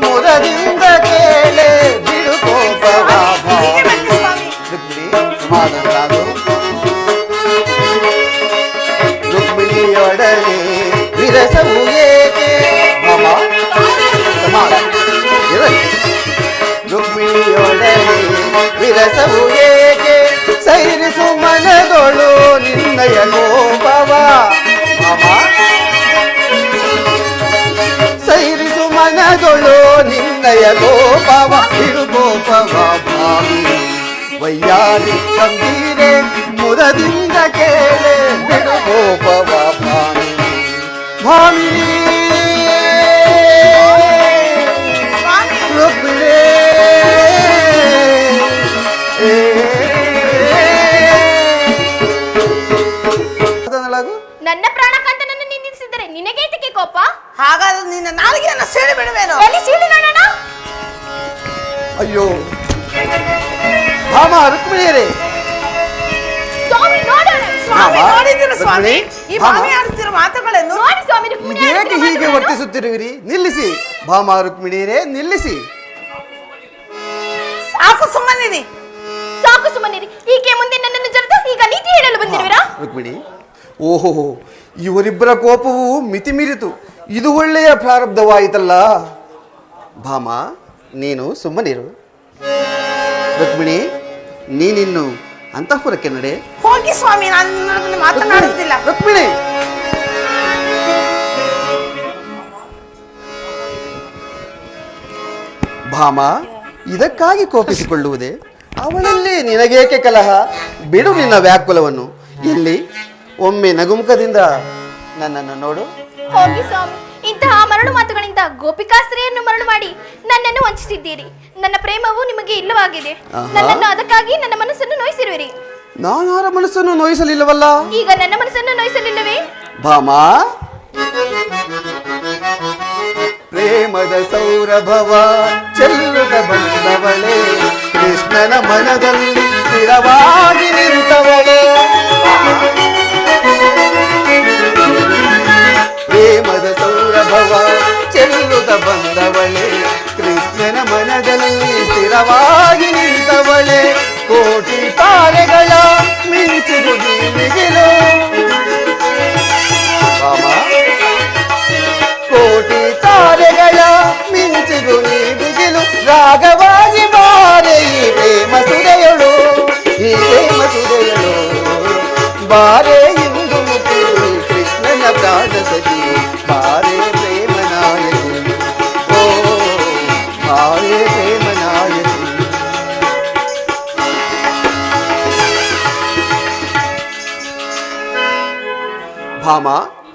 ಮುರದಿಂದ ಕೇಳೆ. ಬಿಡು ಕೋಪವ ಹೀಗೆ ಭಾಮಿನಿ. ಬನ್ನಿ ಸ್ವಾಮಿ. ರುಕ್ಮಿಣಿ ಸಮಾಧಾನಳಾಗು. ರುಕ್ಮಿಣಿಯೊಡನೆ ವಿರಸವು ಏಕೆ? ಭಾಮ ಸಮಾಧಾನ ಇರಲಿ. ರುಕ್ಮಿಣಿಯೊಡನೆ ವಿರಸವು ಏಕೆ? ಸೈರಿಸು ಮನದೊಳು ನಿನ್ನಯ ಕೋಪವ. ಭಾಮ ಸೈರಿಸು ಮನದೊಳು ನಿನ್ನಯ ಕೋಪವ. ಬಿಡು ಕೋಪವ ಭಾಮಿನಿ. ವಯ್ಯಾರಿ ಗಂಭೀರೆ ಮುರದಿಂದ ಕೇಳೆ. ಬಿಡು ಕೋಪವ ಭಾಮಿನಿ. ಭಾಮಿನಿ ಸ್ವಾಮಿ ರುಕ್ಮಿಣಿ ಅದನ್ನಲಾಗು. ನನ್ನ ಪ್ರಾಣಕಾಂತನನ್ನು ನಿಂದಿಸಿದರೆ ನಿನಗೆ ಏತಕ್ಕೆ ಕೋಪ? ಹಾಗಾದ್ರೆ ನಿನ್ನ ನಾಲಿಗೆಯನ್ನು ಸೀಳಿ ಬಿಡುವೇನು? ಎಲ್ಲಿ ಸೀಳು ನೋಡೋಣ. ಅಯ್ಯೋ ಭಾಮ ರುಕ್ಮಿಣಿಯರೇ. ಸ್ವಾಮಿ ನೋಡೋಣ. ಸ್ವಾಮಿ ಭಾಮ, ನೋಡಿದ್ರು ಸ್ವಾಮಿ ರುಕ್ಮಿಣಿ, ಈ ಭಾಮ. ಭಾಮೆ ಆಡುತ್ತಿರುವ ಮಾತುಗಳನ್ನು. ನೋಡಿ ಸ್ವಾಮಿ, ರುಕ್ಮಿಣಿ ಇದೇಕೆ ಆಡುತ್ತಿರುವ ಹೀಗೆ ಮಾತುಗಳನ್ನು. ವರ್ತಿಸುತ್ತಿರುವಿರಿ? ನಿಲ್ಲಿಸಿ ಭಾಮ ರುಕ್ಮಿಣಿಯರೇ, ನಿಲ್ಲಿಸಿ. ಸಾಕು ಸುಮ್ಮನಿರಿ. ಸಾಕು ಸುಮ್ಮನಿರಿ. ಈಕೆ ಮುಂದೆ ನನ್ನನ್ನು ಜರೆದು ಈಗ ನೀತಿ ಹೇಳಲು ಬಂದಿರುವಿರಾ? ರುಕ್ಮಿಣಿ, ಓಹೋ ಇವರಿಬ್ಬರ ಕೋಪವು ಮಿತಿ ಮೀರಿತು. ಇದು ಒಳ್ಳೆಯ ಪ್ರಾರಬ್ಧವಾಯಿತಲ್ಲ. ಭಾಮ, ನೀನು ಸುಮ್ಮನಿರು. ರುಕ್ಮಿಣಿ, ನೀನಿನ್ನು ಅಂತಃಪುರಕ್ಕೆ ನಡೆ. ಹೋಗಿ ಸ್ವಾಮಿ, ನಾನು ನಿನ್ನೊಡನೆ ಮಾತನಾಡುತ್ತಿಲ್ಲ. ರುಕ್ಮಿಣಿ, ಭಾಮ, ಇದಕ್ಕಾಗಿ ಕೋಪಿಸಿಕೊಳ್ಳುವುದೇ? ಅವಳಲ್ಲಿ ನಿನಗೇಕೆ ಕಲಹ? ಬಿಡು ನಿನ್ನ ವ್ಯಾಕುಲವನ್ನು. ಎಲ್ಲಿ ಒಮ್ಮೆ ನಗುಮುಖದಿಂದ ನನ್ನನ್ನು ನೋಡು. ಹೋಗಿ ಸ್ವಾಮಿ, ಇಂತಹ ಮರಳು ಮಾತುಗಳಿಂದ ಗೋಪಿಕಾಸ್ತ್ರೀಯನ್ನು ಮರಳು ಮಾಡಿ ನನ್ನನ್ನು ವಂಚಿಸಿದ್ದೀರಿ. ನನ್ನ ಪ್ರೇಮವು ನಿಮಗೆ ಇಲ್ಲವಾಗಿದೆ. ನನ್ನನ್ನು ಅದಕ್ಕಾಗಿ ನನ್ನ ಮನಸ್ಸನ್ನು ನೋಯಿಸಿರುವಿರಿ. ನಾನಾರ ಮನಸ್ಸನ್ನು ನೋಯಿಸಲಿಲ್ಲವಲ್ಲ. ಈಗ ನನ್ನ ಮನಸ್ಸನ್ನು ನೋಯಿಸಲಿಲ್ಲವೇ? ಭಾಮ, ಪ್ರೇಮದ ಸೌರಭವ ಚೆಲ್ಲುತ್ತ ಬಂದವಳೆ, ಕೃಷ್ಣನ ಮನದಲ್ಲಿ ಸ್ಥಿರವಾಗಿ ನಿಂತವಳೆ. ಪ್ರೇಮದ ಸೌರಭವ ಚೆಲ್ಲುತ್ತ ಬಂದವಳೆ, ಕೃಷ್ಣನ ಮನದಲ್ಲಿ ಸ್ಥಿರವಾಗಿ ನಿಂತವಳೆ. ಕೋಟಿ ತಾರೆಗಳ ಮಿಂಚಿದು ನೀನಿಗಿಲು. ಕೋಟಿ ತಾರೆಗಳ ಮಿಂಚಿದು ನೀನಿಗಿಲು. ರಾಗವಾಗಿ ಬಾರೆ ಈ ಪ್ರೇಮ ಸುರೆಯಳು, ಈ ಪ್ರೇಮ ಸುರೆಯಳು. ಬಾರೆ ಇಂದು ಮುಖಿ ಕೃಷ್ಣನ ಪ್ರಾಣ ಸಖಿ, ಬಾರೆ ಪ್ರೇಮ ನಾಯಕಿ. ಓ ಬಾರೆ ಪ್ರೇಮ ನಾಯಕಿ. ಭಾಮ,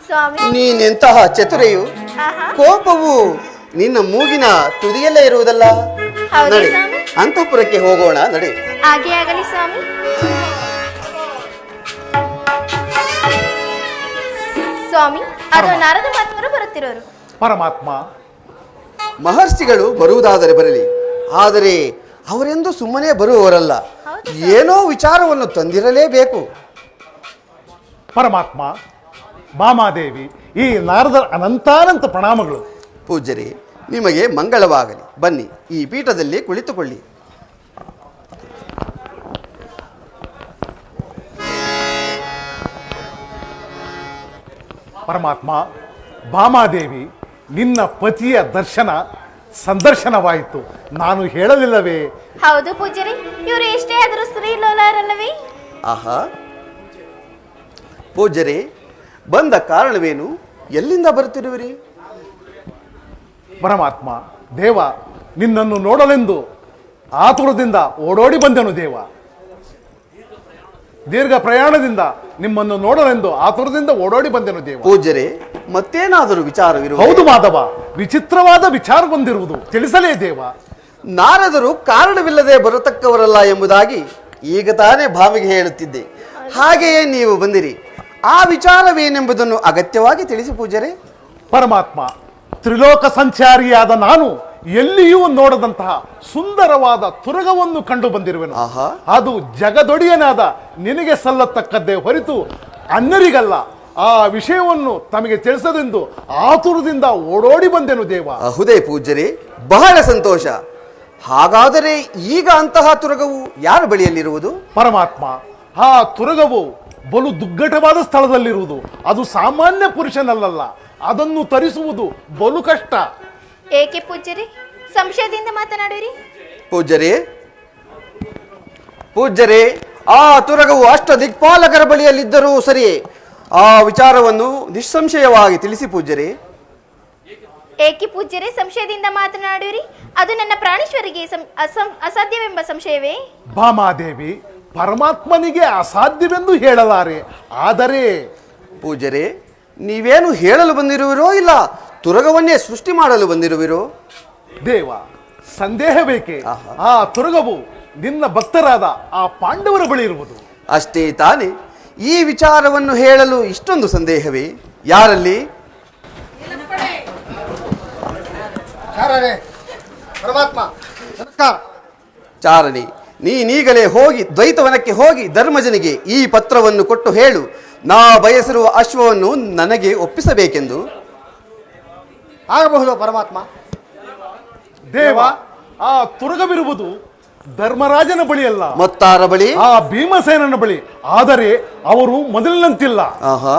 ಸ್ವಾಮಿ, ನೀನೆಂತಹ ಚತುರೆಯು. ಆಹಾ. ಕೋಪವು ನಿನ್ನ ಮೂಗಿನ ತುದಿಯಲ್ಲೇ ಇರುವುದಲ್ಲ. ಹೌದು ನಡೆ, ಸ್ವಾಮಿ. ಅಂತಃಪುರಕ್ಕೆ ಹೋಗೋಣ, ನಡೆ. ಹಾಗೆ ಆಗಲಿ ಸ್ವಾಮಿ. ಸ್ವಾಮಿ, ಅದು ನಾರದ ಮಹಾತ್ಮರು ಬರುತ್ತಿರೋರು. ಪರಮಾತ್ಮ, ಮಹರ್ಷಿಗಳು ಬರುವುದಾದರೆ ಬರಲಿ, ಆದರೆ ಅವರೆಂದು ಸುಮ್ಮನೆ ಬರುವವರಲ್ಲ. ಏನೋ ವಿಚಾರವನ್ನು ತಂದಿರಲೇಬೇಕು. ಪರಮಾತ್ಮ, ಭಾಮಾದೇವಿ, ಈ ನಾರದರ ಅನಂತಾನಂತ ಪ್ರಣಾಮಗಳು. ಪೂಜ್ಯರೇ, ನಿಮಗೆ ಮಂಗಳವಾಗಲಿ. ಬನ್ನಿ, ಈ ಪೀಠದಲ್ಲಿ ಕುಳಿತುಕೊಳ್ಳಿ. ಪರಮಾತ್ಮ, ಭಾಮಾದೇವಿ, ನಿನ್ನ ಪತಿಯ ಸಂದರ್ಶನವಾಯಿತು. ನಾನು ಹೇಳಲಿಲ್ಲವೇ? ಹೌದು ಪೂಜ್ಯರೇ, ಇವರು ಎಷ್ಟೇ ಆದರೂ ಸ್ತ್ರೀಲೋಲರಲ್ಲವೇ? ಆಹಾ, ಪೂಜ್ಯರೇ, ಬಂದ ಕಾರಣವೇನು? ಎಲ್ಲಿಂದ ಬರುತ್ತಿರುವಿರಿ? ಪರಮಾತ್ಮ, ದೇವ, ನಿನ್ನನ್ನು ನೋಡಲೆಂದು ಆತುರದಿಂದ ಓಡೋಡಿ ಬಂದೆನು ದೇವ. ದೀರ್ಘ ಪ್ರಯಾಣದಿಂದ ನಿಮ್ಮನ್ನು ನೋಡಲೆಂದು ಆತುರದಿಂದ ಓಡೋಡಿ ಬಂದೆನು ದೇವ. ಪೂಜ್ಯರೇ, ಮತ್ತೇನಾದರೂ ವಿಚಾರವಿರುವ? ಹೌದು ಮಾಧವ, ವಿಚಿತ್ರವಾದ ವಿಚಾರ ಬಂದಿರುವುದು, ತಿಳಿಸಲೇ ದೇವ. ನಾರದರು ಕಾರಣವಿಲ್ಲದೆ ಬರತಕ್ಕವರಲ್ಲ ಎಂಬುದಾಗಿ ಈಗ ತಾನೇ ಭಾವಿಗೆ ಹೇಳುತ್ತಿದ್ದೆ. ಹಾಗೆಯೇ ನೀವು ಬಂದಿರಿ. ಆ ವಿಚಾರವೇನೆಂಬುದನ್ನು ಅಗತ್ಯವಾಗಿ ತಿಳಿಸಿ ಪೂಜ್ಯರೇ. ಪರಮಾತ್ಮ, ತ್ರಿಲೋಕ ಸಂಚಾರಿಯಾದ ನಾನು ಎಲ್ಲಿಯೂ ನೋಡದಂತಹ ಸುಂದರವಾದ ತುರಗವನ್ನು ಕಂಡು ಬಂದಿರುವೆನು. ಆಹಾ. ಅದು ಜಗದೊಡೆಯನಾದ ನಿನಗೆ ಸಲ್ಲತಕ್ಕದ್ದೇ ಹೊರತು ಅನ್ಯರಿಗಲ್ಲ. ಆ ವಿಷಯವನ್ನು ತಮಗೆ ತಿಳಿಸದೆಂದು ಆತುರದಿಂದ ಓಡೋಡಿ ಬಂದೆನು ದೇವ. ಹೌದೇ ಪೂಜ್ಯರೇ, ಬಹಳ ಸಂತೋಷ. ಹಾಗಾದರೆ ಈಗ ಅಂತಹ ತುರಗವು ಯಾರ ಬಳಿಯಲ್ಲಿರುವುದು? ಪರಮಾತ್ಮ, ಆ ತುರಗವು ಬಲು ದುಗ್ಗಟವಾದ ಸ್ಥಳದಲ್ಲಿರುವುದು. ಅದು ಸಾಮಾನ್ಯ ಪುರುಷನಲ್ಲ. ಅದನ್ನು ತರಿಸುವುದು ಬಲು ಕಷ್ಟ. ಏಕೆ ಪೂಜ್ಯರೇ ಸಂಶಯದಿಂದ ಮಾತನಾಡಿರಿ? ಪೂಜ್ಯರೇ, ಆ ತುರಗವು ಅಷ್ಟ ದಿಕ್ಪಾಲಕರ ಬಳಿಯಲ್ಲಿದ್ದರೂ ಸರಿಯೇ. ಆ ವಿಚಾರವನ್ನು ನಿಸ್ಸಂಶಯವಾಗಿ ತಿಳಿಸಿ ಪೂಜ್ಯರೇ. ಏಕೆ ಪೂಜ್ಯರೇ ಸಂಶಯದಿಂದ ಮಾತನಾಡಿರಿ? ಅದು ನನ್ನ ಪ್ರಾಣೇಶ್ವರಿಗೆ ಅಸಾಧ್ಯವೆಂಬ ಸಂಶಯವೇ? ಭಾಮಾದೇವಿ, ಪರಮಾತ್ಮನಿಗೆ ಅಸಾಧ್ಯವೆಂದು ಹೇಳಲಾರೆ. ಆದರೆ ಪೂಜ್ಯರೇ, ನೀವೇನು ಹೇಳಲು ಬಂದಿರುವಿರೋ, ಇಲ್ಲ ತುರಗವನ್ನೇ ಸೃಷ್ಟಿ ಮಾಡಲು ಬಂದಿರುವಿರೋ? ದೇವ, ಸಂದೇಹ ಬೇಕೆ? ಆಹಾ. ಆ ತುರಗವು ನಿನ್ನ ಭಕ್ತರಾದ ಆ ಪಾಂಡವರ ಬಳಿ ಇರುವುದು. ಅಷ್ಟೇ ತಾನೆ. ಈ ವಿಚಾರವನ್ನು ಹೇಳಲು ಇಷ್ಟೊಂದು ಸಂದೇಹವೇ? ಯಾರಲ್ಲಿ? ಪರಮಾತ್ಮ ನಮಸ್ಕಾರ. ಚಾರಣಿ, ನೀನೀಗಲೇ ಹೋಗಿ ದ್ವೈತವನಕ್ಕೆ ಹೋಗಿ ಧರ್ಮಜನಿಗೆ ಈ ಪತ್ರವನ್ನು ಕೊಟ್ಟು ಹೇಳು, ನಾ ಬಯಸಿರುವ ಅಶ್ವವನ್ನು ನನಗೆ ಒಪ್ಪಿಸಬೇಕೆಂದು. ಆಗಬಹುದು ಪರಮಾತ್ಮ. ದೇವ, ಆ ತುರಗವಿರುವುದು ಧರ್ಮರಾಜನ ಬಳಿಯಲ್ಲ, ಮೊತ್ತಾರ ಬಳಿ, ಆ ಭೀಮಸೇನನ ಬಳಿ. ಆದರೆ ಅವರು ಮೊದಲಿನಂತಿಲ್ಲ. ಆಹಾ.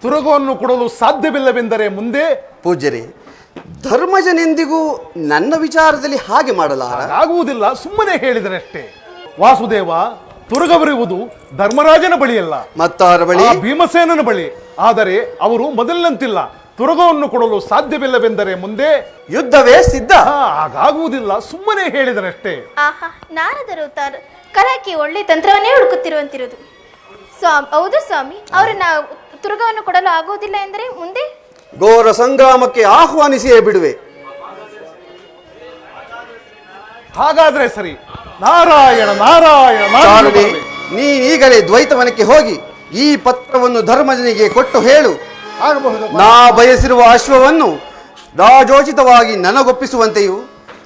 ತುರಗವನ್ನು ಕೊಡಲು ಸಾಧ್ಯವಿಲ್ಲವೆಂದರೆ ಮುಂದೆ? ಪೂಜ್ಯರೇ, ಧರ್ಮಜನೆಂದಿಗೂ ನನ್ನ ವಿಚಾರದಲ್ಲಿ ಹಾಗೆ ಮಾಡಲಾರ. ಆಗುವುದಿಲ್ಲ, ಸುಮ್ಮನೆ ಹೇಳಿದರಷ್ಟೇ. ವಾಸುದೇವ, ತುರಗವಿರುವುದು ಧರ್ಮರಾಜನ ಬಳಿಯಲ್ಲ, ಮತ್ತಾರ ಬಳಿ? ಭೀಮಸೇನನ ಬಳಿ. ಆದರೆ ಅವರು ಮೊದಲಿನಂತಿಲ್ಲ. ತುರಗವನ್ನು ಕೊಡಲು ಸಾಧ್ಯವಿಲ್ಲವೆಂದರೆ ಮುಂದೆ ಯುದ್ಧವೇ ಸಿದ್ಧ. ಹಾಗಾಗುವುದಿಲ್ಲ, ಸುಮ್ಮನೆ ಹೇಳಿದರಷ್ಟೇ. ಆಹಾ, ನಾರದರು ಕಲಕಿ ಒಳ್ಳೆ ತಂತ್ರವನ್ನೇ ಹುಡುಕುತ್ತಿರುವಂತಿರುವುದು. ಹೌದು ಸ್ವಾಮಿ, ಅವರನ್ನ ತುರುಗವನ್ನು ಕೊಡಲು ಆಗುವುದಿಲ್ಲ ಎಂದರೆ ಮುಂದೆ ಘೋರ ಸಂಗ್ರಾಮಕ್ಕೆ ಆಹ್ವಾನಿಸಿಯೇ ಬಿಡುವೆ. ಹಾಗಾದ್ರೆ ಸರಿ. ನಾರಾಯಣ ನಾರಾಯಣ. ನೀನೀಗಲೇ ದ್ವೈತವನಕ್ಕೆ ಹೋಗಿ ಈ ಪತ್ರವನ್ನು ಧರ್ಮಜನಿಗೆ ಕೊಟ್ಟು ಹೇಳು. ಆಗಬಹುದು. ನಾ ಬಯಸಿರುವ ಅಶ್ವವನ್ನು ರಾಜೋಚಿತವಾಗಿ ನನಗೊಪ್ಪಿಸುವಂತೆಯೂ,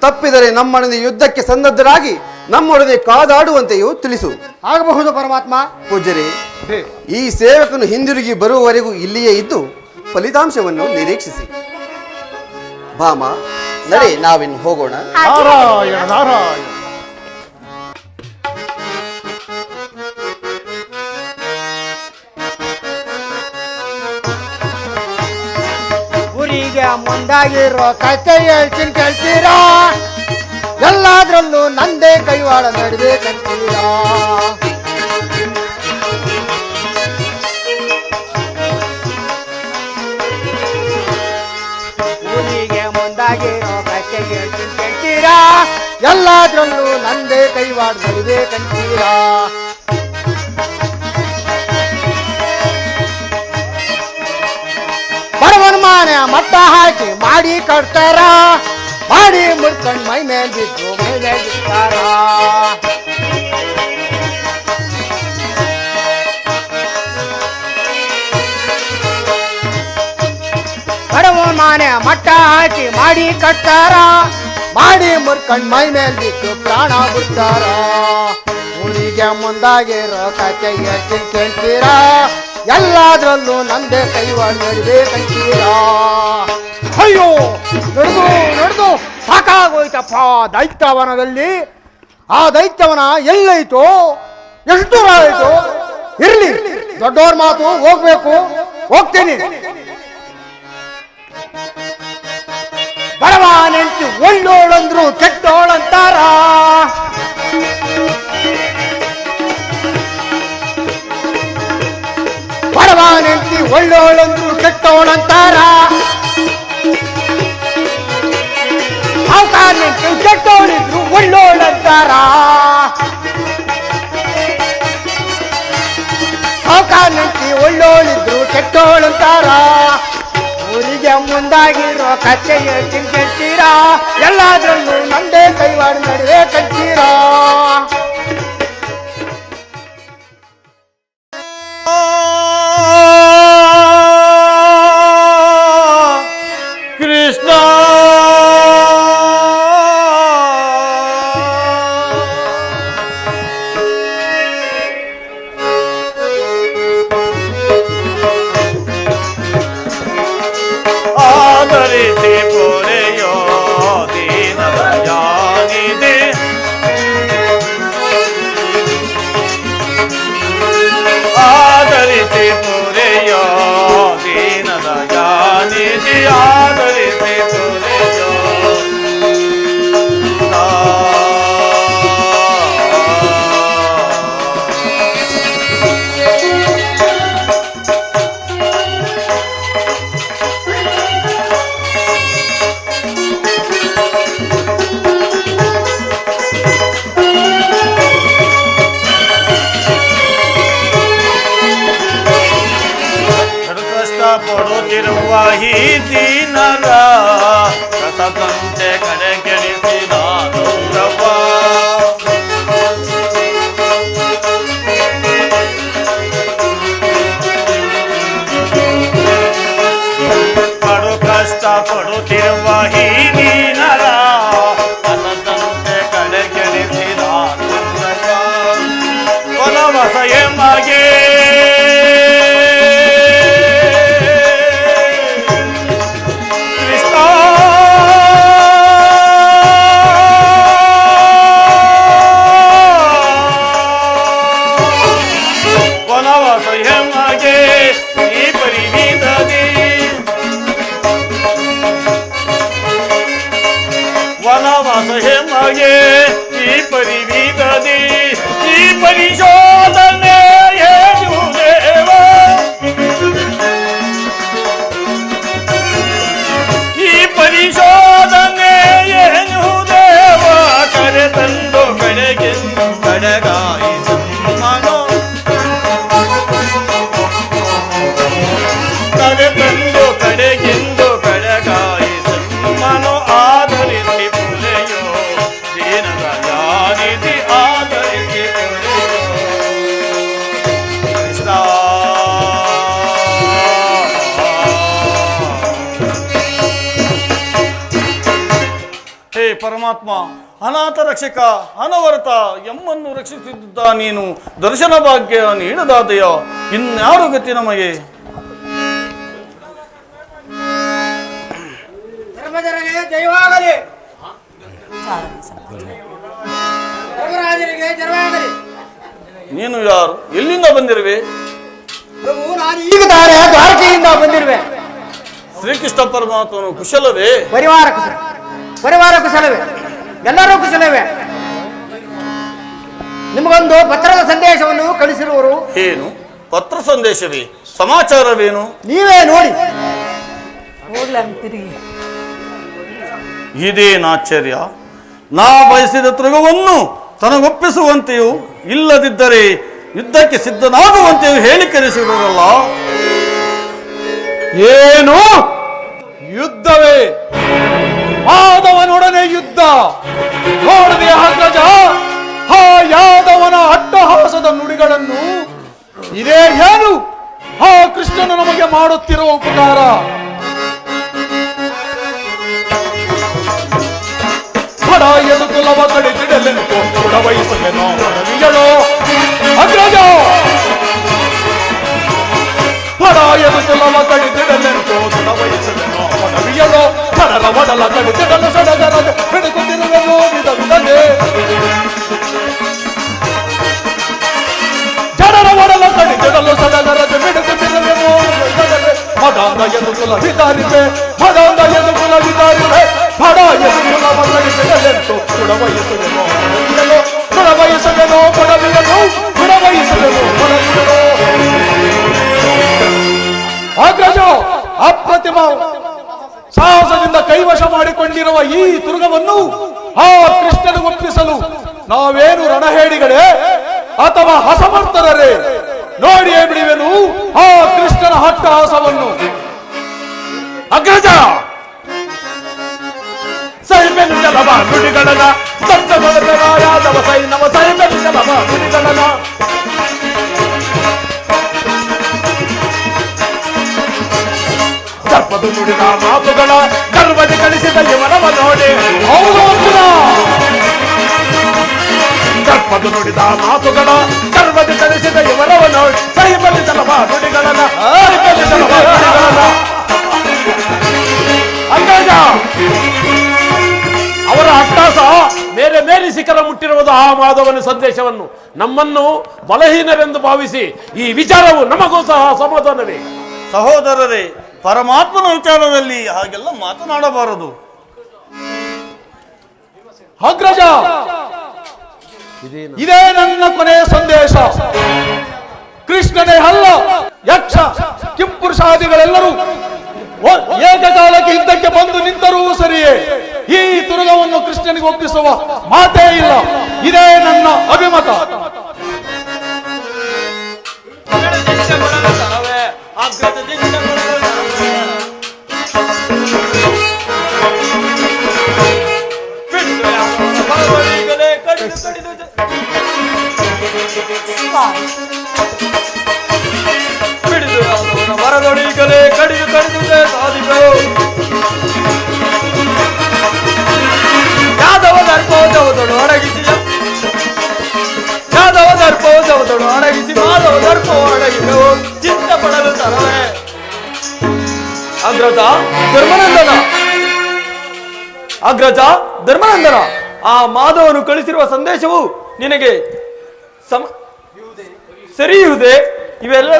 ತಪ್ಪಿದರೆ ನಮ್ಮೊಡನೆ ಯುದ್ಧಕ್ಕೆ ಸನ್ನದ್ಧರಾಗಿ ನಮ್ಮೊಡನೆ ಕಾದಾಡುವಂತೆಯೂ ತಿಳಿಸು. ಆಗಬಹುದು ಪರಮಾತ್ಮ. ಪೂಜ್ಯರೇ, ಈ ಸೇವಕನು ಹಿಂದಿರುಗಿ ಬರುವವರೆಗೂ ಇಲ್ಲಿಯೇ ಇದ್ದು ಫಲಿತಾಂಶವನ್ನು ನಿರೀಕ್ಷಿಸಿ. ಭಾಮ, ನಡೆ, ನಾವಿನ್ನು ಹೋಗೋಣ. ನಾರಾಯಣ ನಾರಾಯಣ. ಊರಿಗೆ ಮುಂದಾಗಿರೋ ಕತೆ ಹೇಳ್ತೀನಿ ಕೇಳ್ತೀರಾ? ಎಲ್ಲಾದ್ರಲ್ಲೂ ನಂದೇ ಕೈವಾಡ ನಡ್ಬೇಕಂತೀರಾ? ಊರಿಗೆ ಮುಂದಾಗಿರೋ ಕತೆ ಹೇಳ್ತೀನಿ ಕೇಳ್ತೀರಾ? ಎಲ್ಲಾದ್ರಲ್ಲೂ ನಂದೇ ಕೈವಾಡ ನಡ್ಬೇಕಂತೀರಾ? ಬಡವನ ಮಾನೆ ಮಟ್ಟ ಹಾಕಿ ಮಾಡಿ ಕಟ್ತಾರ, ಮಾಡಿ ಮುಡ್ಕೊಂಡು ಮೈ ಮೇಲೆ ಬಿದ್ದು ಮೇಲೆ ಬಿಡ್ತಾರ. ಬಡವನ ಮಾನೆ ಮಟ್ಟ ಹಾಕಿ ಮಾಡಿ ಕಟ್ತಾರ, ಮಾಡಿ ಮುಡ್ಕೊಂಡು ಮೈ ಮೇಲೆ ಬಿದ್ದು ಪ್ರಾಣ ಬಿಡ್ತಾರ. ಊರಿಗೆ ಮುಂದಾಗಿರೋ ಕತೆ ಹೇಳ್ತೀನಿ ಕೇಳ್ತೀರಾ? ಎಲ್ಲಾದ್ರಲ್ಲೂ ನಂದೇ ಕೈವಾಡ ನಡ್ಬೇಕಂತೀರಾ? ಅಯ್ಯೋ, ನಡೆದು ನಡೆದು ಸಾಕಾಗೋಯ್ತಪ್ಪ ದೈತ್ಯವನದಲ್ಲಿ. ಆ ದೈತ್ಯವನ ಎಲ್ಲೈತೋ, ಎಷ್ಟು ದೂರ ಆಯ್ತು? ಇರ್ಲಿ, ದೊಡ್ಡವ್ರ ಮಾತು, ಹೋಗ್ಬೇಕು, ಹೋಗ್ತೀನಿ. ಬಡವ ನೆಂಟು ಒಳ್ಳೋಳಂದ್ರು ಕೆಟ್ಟೋಳಂತಾರ. ಬಡವ ನೆಂಟಿ ಒಳ್ಳೋಳಂದ್ರು ಕೆಟ್ಟೋಳಂತಾರ. ಸಾವುಕಾರ ನೆಂಟಿ ಕೆಟ್ಟೋಳಿದ್ರು ಒಳ್ಳೋಳಂತಾರ. ಸಾವುಕಾರ ನೆಂಟಿ ಒಳ್ಳೋಳಿದ್ರು ಕೆಟ್ಟೋಳಂತಾರ. ಊರಿಗೆ ಮುಂದಾಗಿರೋ ಕಚ್ಚೆ ಹೇಳ್ತೀನಿ ಕೇಳ್ತೀರಾ? ಎಲ್ಲಾದ್ರಲ್ಲೂ ನಂದೇ ಕೈವಾಡ ನಡ್ಬೇಕಂತೀರಾ? ಕೃಷ್ಣ ಆದರಿಸಿ ಪೊರೆಯೋ ದೀನದ ಜಾನಿದೆ, ಆದರಿಸಿ ಪೊರೆಯೋ ದೀನದ ಜಾನಿದೆ, ಆದರಿಸಿ ಪೊರೆಯೋ ಪಡುತ್ತಿರುವ ಈ ದೀನರ ರಸದಂತೆ ಕಡೆಗೆಡಿಸಿದ ಗೌರವ. ಪಡು ಕಷ್ಟ ಪಡುತ್ತಿರುವ ಈ ದೀನರ ರಸದಂತೆ ಕಡೆಗೆಡಿಸಿದ ಗೌರವ. ಕೊಲವಸ ಎಮಗೆ ಹೆಮಗೆ ಈ ಪರಿವೀತದಿ ಈ ಪರಿಶೋಧನೆ ಏನು ದೇವ ಈ ಪರಿಶೋಧನೆ ಏನು ದೇವ ಕರೆ ತಂದು ಕಡೆಗೆ ಕಡೆಗಾಯಿತು ಮನೋ ಕರೆ ತಂದು ಕಡೆಗೆಂದು ಕಡೆಗಾಯಿತು ಮನೋ ಆಧರಿಸಿ ಪುಲೆಯೋ ದೀನದ ಯಾನಿಧಿ ಆಧರಿಸಿ ಕೃಷ್ಣ ಹೇ ಪರಮಾತ್ಮ ಅನಾಥ ರಕ್ಷಕ ಅನವರತ ಎಮ್ಮನ್ನು ರಕ್ಷಿಸುತ್ತಿದ್ದ ನೀನು ದರ್ಶನ ಭಾಗ್ಯ ನೀಡದಾದೆಯ ಇನ್ಯಾರು ಗತಿ ನಮಗೆ ಧರ್ಮಜರಿಗೆ ಜಯವಾಗಲಿ, ಧರ್ಮರಾಜರಿಗೆ ಜಯವಾಗಲಿ. ನೀನು ಯಾರು ಎಲ್ಲಿಂದ ಬಂದಿರುವೆ ಪ್ರಭು, ನಾನು ಈಗ ತಾನೇ ದ್ವಾರಕೆಯಿಂದ ಬಂದಿರುವೆ. ಶ್ರೀಕೃಷ್ಣ ಪರಮಾತ್ಮನು ಕುಶಲವೇ ಪರಿವಾರ ಕುಶಲವೇ, ಎಲ್ಲರೂ ಕುಶಲವೇ. ನಿಮಗೊಂದು ಪತ್ರದ ಸಂದೇಶವನ್ನು ಕಳಿಸಿರುವರು. ಏನು ಪತ್ರ ಸಂದೇಶವೇ? ಸಮಾಚಾರವೇನು? ನೀವೇ ನೋಡಿ. ಇದೇನಾಶ್ಚರ್ಯ! ನಾ ಬಯಸಿದ ತೃಗವನ್ನು ತನಗೊಪ್ಪಿಸುವಂತೆಯೂ ಇಲ್ಲದಿದ್ದರೆ ಯುದ್ಧಕ್ಕೆ ಸಿದ್ಧನಾಗುವಂತೆಯೂ ಹೇಳಿ ಕರೆಸಿರುವಲ್ಲ. ಏನು ಯುದ್ಧವೇ? ಮಾಧವನೊಡನೆ ಯುದ್ಧ ನೋಡದೆ ಅಗ್ರಜ ಆ ಯಾದವನ ಅಟ್ಟಹಾಸದ ನುಡಿಗಳನ್ನು? ಇದೇ ಏನು ಆ ಕೃಷ್ಣನು ನಮಗೆ ಮಾಡುತ್ತಿರುವ ಉಪಕಾರ? ಹಡ ಎದು ಕುಲವ ಕಡಿದಿಡಲೆನು ಕೊಡವಹಿಸಲೆನೋ ರವಿಯಳೋ ಅಗ್ರಜ. ಹಡ ಎದು ಕುಲವ ಕಡಿದಿಡಲೆನು ಕೊಡವಹಿಸಲೆನೋ ರವಿಯಳೋ. ಹಡಲ ಒಡಲ ಕಡಿದಿಡಲು ಸಡಗರದ ಬಿಡುಗುತ್ತಿರುವೆನೋ ವಿಧವಿಧನೆ. ಜಡರ ಒಡಲ ಕಡಿದಿಡಲು ಸಡಗರದ ಬಿಡುಗುತ್ತಿರುವೆನೋ ವಿಧವಿಧನೆ. ಮದಾಂಗ ಎದು ಕುಲ ವಿದಾರಿವೆ, ಮದಾಂಗ ಎದು ಕುಲ ವಿದಾರಿವೆ. ಹಡ ಎದು ಕುಲವ ಕಡಿದಿಡಲೆಂತು ಕೊಡವಹಿಸಲೆನೋ ರವಿಯಳೋ. ಕೊಡವಹಿಸಲೆನೋ ಕೊಡವಿಯನು, ಕೊಡವಹಿಸಲೆನೋ ಕೊಡವಿಯನು. ಅಗ್ರಜ ಅಪ್ರತಿಮ ಸಾಹಸದಿಂದ ಕೈವಶ ಮಾಡಿಕೊಂಡಿರುವ ಈ ತುರ್ಗವನ್ನು ಆ ಕೃಷ್ಣನಿಗೆ ಒಪ್ಪಿಸಲು ನಾವೇನು ರಣಹೇಡಿಗಳೇ ಅಥವಾ ಅಸಮರ್ಥರೇ? ನೋಡಿಯೇ ಬಿಡುವೆನು ಆ ಕೃಷ್ಣನ ಹಟ್ಟಹಾಸವನ್ನು. ಅಗ್ರಜ ಸೈಬೆಂಜಲವ ನುಡಿಗಳನ ಯಾದವ ಸೈನವ ಸೈಬೆಂಜಲವ ನುಡಿಗಳನ ಸರ್ಪದು ನುಡಿದ ಮಾತುಗಳ ಗರ್ವದಿ ಕಳಿಸಿದ ಇವನವ ನೋಡಿ. ಹೌದು ಅರ್ಜುನ, ಸರ್ಪದು ನುಡಿದ ಮಾತುಗಳ ಗರ್ವದಿ ಕಳಿಸಿದ ಇವನವ ನೋಡಿ. ಸೈಬೆಂಜಲವ ನುಡಿಗಳನ ಸೈಬೆಂಜಲವ ನುಡಿಗಳನ. ಅಗ್ರಜ ಅವರ ಅಟ್ಟಾಸ ಮೇರೆ ಮೇರಿ ಶಿಖರ ಮುಟ್ಟಿರುವುದು ಆ ಮಾಧವನ ಸಂದೇಶವನ್ನು ನಮ್ಮನ್ನು ಬಲಹೀನರೆಂದು ಭಾವಿಸಿ ಈ ವಿಚಾರವು ನಮಗೂ ಸಹ ಸಮಾಧಾನವೇ. ಸಹೋದರರೇ, ಪರಮಾತ್ಮನ ವಿಚಾರದಲ್ಲಿ ಹಾಗೆಲ್ಲ ಮಾತನಾಡಬಾರದು. ಅಗ್ರಜ ಇದೇ ನನ್ನ ಕೊನೆಯ ಸಂದೇಶ. ಕೃಷ್ಣನೇ ಅಲ್ಲ, ಯಕ್ಷ ಕಿಂಪುರುಷಾದಿಗಳೆಲ್ಲರೂ ಏಕಕಾಲಕ್ಕೆ ಯುದ್ಧಕ್ಕೆ ಬಂದು ನಿಂತರೂ ಸರಿಯೇ ಈ ತುರುಗವನ್ನು ಕೃಷ್ಣನಿಗೆ ಒಪ್ಪಿಸುವ ಮಾತೇ ಇಲ್ಲ. ಇದೇ ನನ್ನ ಅಭಿಮತ. ಮರದೊಡಿಗಲೇ ಕಡಿದು ಕಡಿದು ಸಾಧಿಗಳು ಯಾದವ ದರ್ಪೋದವದೊಡು ಅಡಗಿಸಿ ಯಾದವ ದರ್ಪೋದವದೊಡು ಅಡಗಿಸಿ ಮಾಧವ ದರ್ಪೋ ಅಡಗಿದವು ಚಿತ್ತ ಪಡಲು ತರವೇ. ಅಗ್ರಜ ಧರ್ಮನಂದನ, ಅಗ್ರಜ ಧರ್ಮನಂದನ, ಆ ಮಾಧವನು ಕಳಿಸಿರುವ ಸಂದೇಶವು ನಿನಗೆ ಸರಿಯುವುದೇ? ಇವೆಲ್ಲ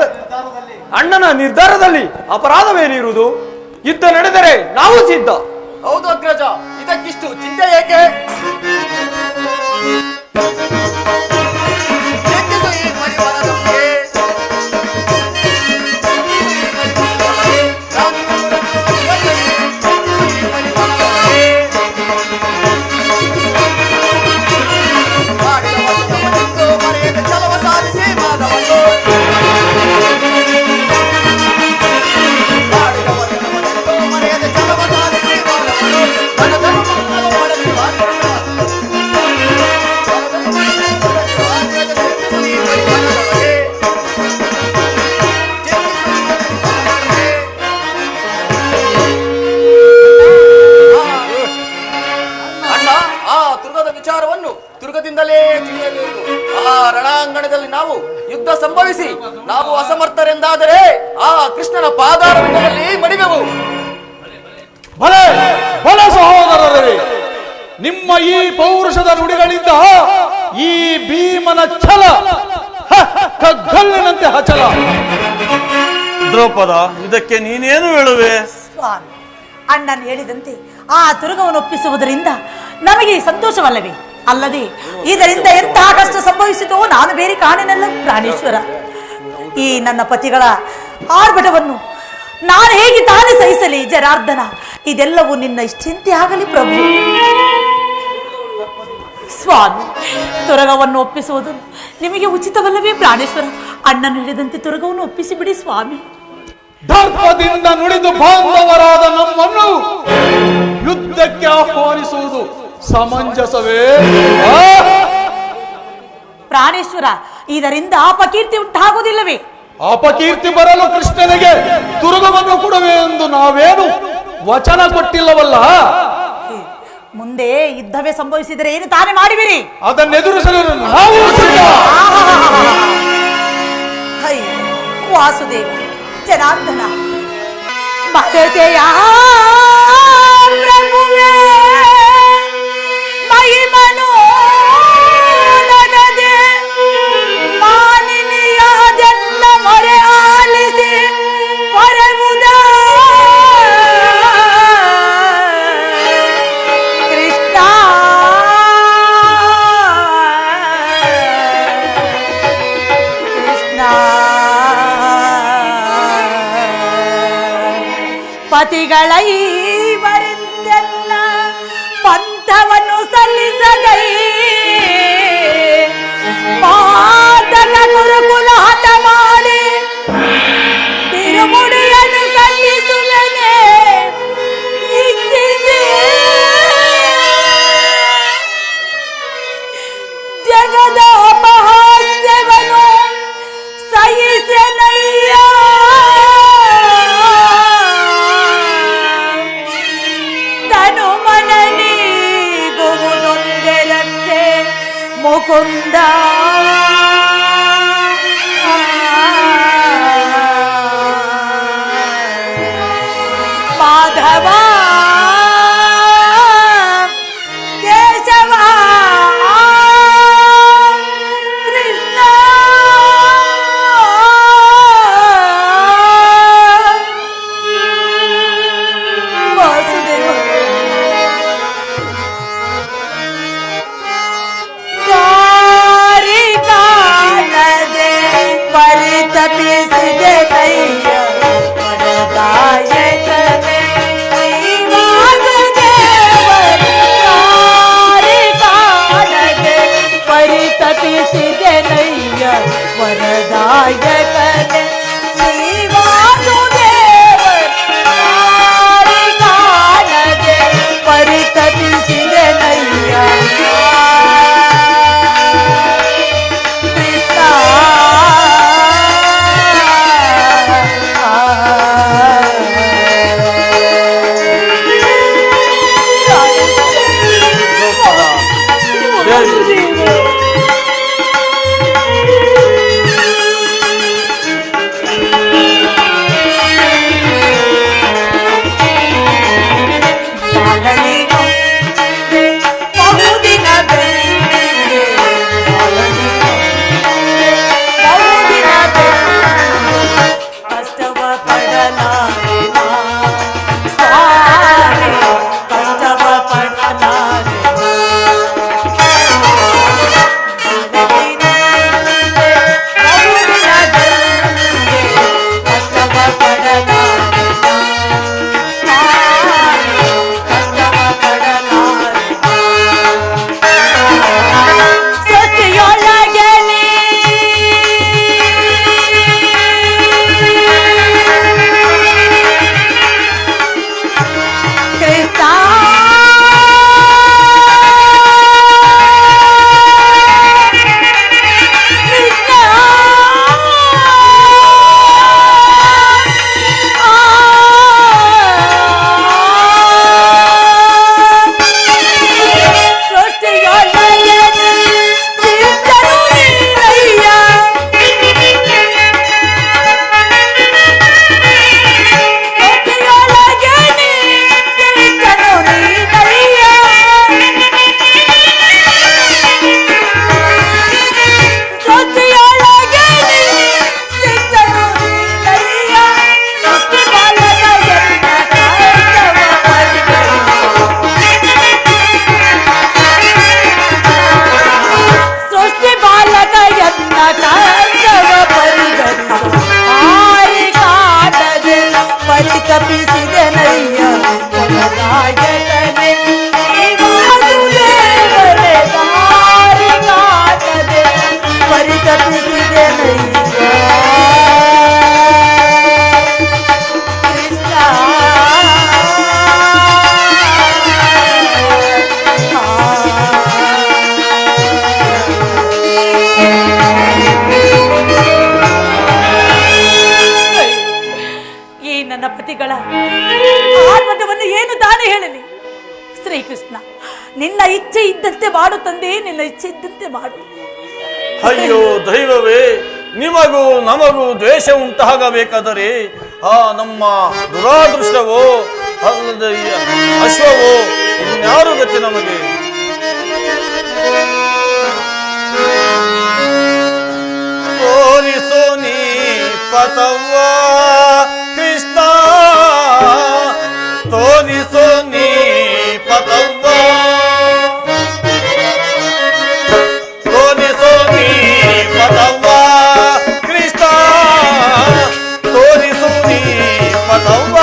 ಅಣ್ಣನ ನಿರ್ಧಾರದಲ್ಲಿ ಅಪರಾಧವೇನಿರುವುದು? ಯುದ್ಧ ನಡೆದರೆ ನಾವು ಸಿದ್ಧ. ಹೌದು ಅಗ್ರಜ, ಇದಕ್ಕಿಷ್ಟು ಚಿಂತೆ ಏಕೆ? ನಾವು ಯುದ್ಧ ಸಂಭವಿಸಿ ನಾವು ಅಸಮರ್ಥರೆಂದಾದರೆ ಆ ಕೃಷ್ಣನ ಪಾದಾರವಿಂದದಲ್ಲಿ ಮಡಿವೆವು. ಭಲೆ ಭಲೆ ಸಹೋದರರೇ, ನಿಮ್ಮ ಈ ಪೌರುಷದ ನುಡಿಗಳಿಂದ ಈ ಭೀಮನ ಛಲ ಕಗ್ಗಲ್ಲಿನಂತೆ ಹಚಲ. ದ್ರೌಪದ, ಇದಕ್ಕೆ ನೀನೇನು ಹೇಳುವೆ? ಸ್ವಾಮಿ, ಅಣ್ಣನ್ ಹೇಳಿದಂತೆ ಆ ತುರುಗವನ್ನು ಒಪ್ಪಿಸುವುದರಿಂದ ನಮಗೆ ಸಂತೋಷವಲ್ಲವೇ? ಅಲ್ಲದೆ ಇದರಿಂದ ಎಂತಹ ಕಷ್ಟ ಸಂಭವಿಸಿತೋ ನಾನು ಬೇರೆ ಕಾಣಿನಲ್ಲ ಪ್ರಾಣೇಶ್ವರ. ಈ ನನ್ನ ಪತಿಗಳ ಆರ್ಭಟವನ್ನು ನಾನು ಹೇಗೆ ತಾನೇ ಸಹಿಸಲಿ ಜನಾರ್ದನ? ಇದೆಲ್ಲವೂ ನಿನ್ನ ಇಷ್ಟಂತೆ ಆಗಲಿ ಪ್ರಭು. ಸ್ವಾಮಿ, ತುರಗವನ್ನು ಒಪ್ಪಿಸುವುದು ನಿಮಗೆ ಉಚಿತವಲ್ಲವೇ ಪ್ರಾಣೇಶ್ವರ? ಅಣ್ಣನು ಹೇಳಿದಂತೆ ತುರಗವನ್ನು ಒಪ್ಪಿಸಿ ಬಿಡಿ ಸ್ವಾಮಿ. ದರ್ಪದಿಂದ ನುಡಿದು ಬಾಂಧವರಾದ ನಮ್ಮನ್ನು ಯುದ್ಧಕ್ಕೆ ಆಹ್ವಾನಿಸುವುದು ಸಮಂಜಸವೇ? ಪ್ರಾಣೇಶ್ವರ, ಇದರಿಂದ ಅಪಕೀರ್ತಿ ಉಂಟಾಗುವುದಿಲ್ಲವೇ? ಅಪಕೀರ್ತಿ ಬರಲು ಕೃಷ್ಣನಿಗೆ ತುರುಗವನ್ನು ಕೊಡುವೆ ಎಂದು ನಾವೇನು ವಚನ ಕೊಟ್ಟಿಲ್ಲವಲ್ಲ. ಮುಂದೆ ಯುದ್ಧವೇ ಸಂಭವಿಸಿದರೆ ಏನು ತಾನೇ ಮಾಡುವಿರಿ? ಅದನ್ನೆದುರಿಸಲು ನಾವು ವಾಸುದೇವ ಜನಾರ್ದನ ಮಹತೆಯ ಪ್ರಭುವೇ ಮಹಿಮನೋ ನಗದೆ ಮಾನಿನಿಯಾದೆಲ್ಲ ಮೊರೆ ಆಲಿಸಿ ಹೊರವುದ ಕೃಷ್ಣ ಕೃಷ್ಣ ಪತಿಗಳ ಈವರಿಂದೆಲ್ಲ ಪಂಥವನ್ನು ಸಲ್ಲಿಸಗೈ ಪಾತಕ ಗುರುಕುಲ ಹಠ ಮಾಡಿ ತಿರುಮುಡಿಯನ್ನು ಖಂಡಿಸುವೆನೆ ಇಚ್ಛಿಸಿ ಜಗದ ಅಪಹಾಸ್ಯವನ್ನು ಸಹಿಸೆನಯ್ಯ ತನು ಮನನೀಗುವುದೊಂದೆರತ್ತೆ ಮುಕುಂದ ಮಾಧವ ಕೇಶವ ಕೃಷ್ಣ ವಾಸುದೇವ ದಾರಿ ಕಾಣದೆ ಪರಿತಪಿಸಿದೆ ಕೈಯ ವರದಾಯಕನೇ ಪರಿತಪಿಸಿದೆ ನಯ್ಯ ವರದಾಯಕನೇ ಶ್ರೀವಾಸುದೇವರಿ ಕಾಣದೆ ಪರಿತಪಿಸಿದೆ ನಯ್ಯ ಕೃಷ್ಣ ಇಚ್ಛೆ ಇದ್ದಂತೆ ಮಾಡು ತಂದೆ, ನಿನ್ನ ಇಚ್ಛೆ ಇದ್ದಂತೆ ಮಾಡು. ಅಯ್ಯೋ ದೈವವೇ, ನಿಮಗೂ ನಮಗೂ ದ್ವೇಷ ಉಂಟಾಗಬೇಕಾದರೆ ಆ ನಮ್ಮ ದುರಾದೃಷ್ಟವೋ ಅಲ್ಲದೆ ಅಶ್ವವೋ ಇನ್ಯಾರು ಗತಿ ನಮಗೆ. ತೋರಿಸೋ ನೀ ಪಥವ್ವ ಕೃಷ್ಣ, ತೋರಿಸೋ ನೀ ಪಥವ್ವ, ತೋರಿಸೋ ನೀ ಪಥವ್ವ ಕೃಷ್ಣ, ತೋರಿಸೋ ನೀ ಪಥವ್ವ.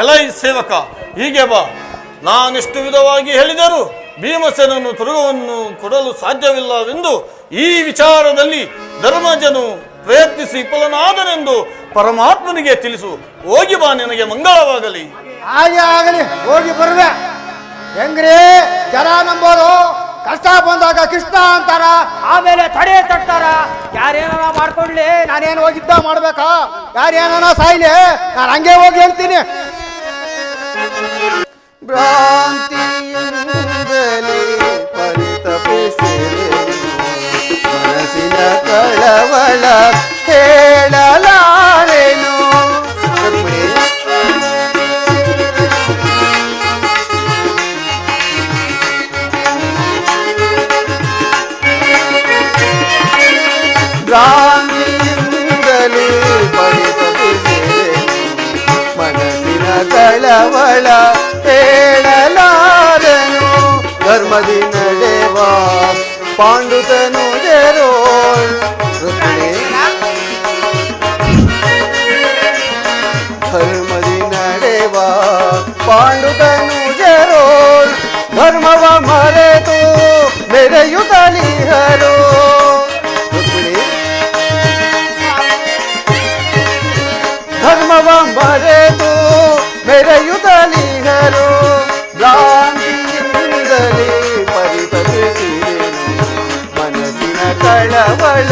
ಎಲೈ ಸೇವಕ, ಹೀಗೆ ಬಾ. ನಾನೆಷ್ಟು ವಿಧವಾಗಿ ಹೇಳಿದರೂ ಭೀಮಸೇನನು ತುರುಗವನ್ನು ಕೊಡಲು ಸಾಧ್ಯವಿಲ್ಲವೆಂದು ಈ ವಿಚಾರದಲ್ಲಿ ಧರ್ಮಜನು ಪ್ರಯತ್ನಿಸಿ ವಿಫಲನಾದನೆಂದು ಪರಮಾತ್ಮನಿಗೆ ತಿಳಿಸು. ಹೋಗಿ ಬಾ, ನಿನಗೆ ಮಂಗಳವಾಗಲಿ. ಹಾಗೆ ಆಗಲಿ, ಹೋಗಿ ಬರುವೆ. ಹೆಂಗ್ರಿ ಜನ ನಂಬೋದು, ಕಷ್ಟ ಬಂದಾಗ ಕೃಷ್ಣ ಅಂತಾರ, ಆಮೇಲೆ ತಡೆ ತಟ್ಟಾರ. ಯಾರೇನಾರ ಮಾಡ್ಕೊಳ್ಳಿ, ನಾನೇನು ಹೋಗಿದ್ದ ಮಾಡ್ಬೇಕಾ? ಯಾರೇನಾರ ಸಾಯ್ಲಿ, ನಾನು ಹಂಗೆ ಹೋಗಿ ಹೇಳ್ತೀನಿ. ಭ್ರಾಂತಿಯಿಂದಲೇ ಪರಿತಪಿಸಿದೆ ಮನಸ್ಸಿನ ಕಳವಳ ಹೇಳಲಾರೆನು. ಭ್ರಾಂತಿಯಿಂದಲೇ ಪರಿತಪಿಸಿದೆ ಮನಸ್ಸಿನ ಕಳವಳ ಹೇಳಲಾರನು. ಧರ್ಮದಿ ನಡೆವ ಪಾಂಡುತನು ಜರೋಳ್ ಧರ್ಮದಿ ನಡೆವ ಪಾಂಡುತನು ಜರೋಳ್ ಧರ್ಮವ ಮರೆತು ಮೆರೆಯುತ್ತಲಿಹರು. ಧರ್ಮವ ಮರೆತು ಮೆರೆಯುತ್ತಲಿಹರು. ಭ್ರಾಂತಿಯಿಂದಲೇ ಪರಿತಪಿಸಿದೆನು ಮನಸ್ಸಿನ ಕಳವಳ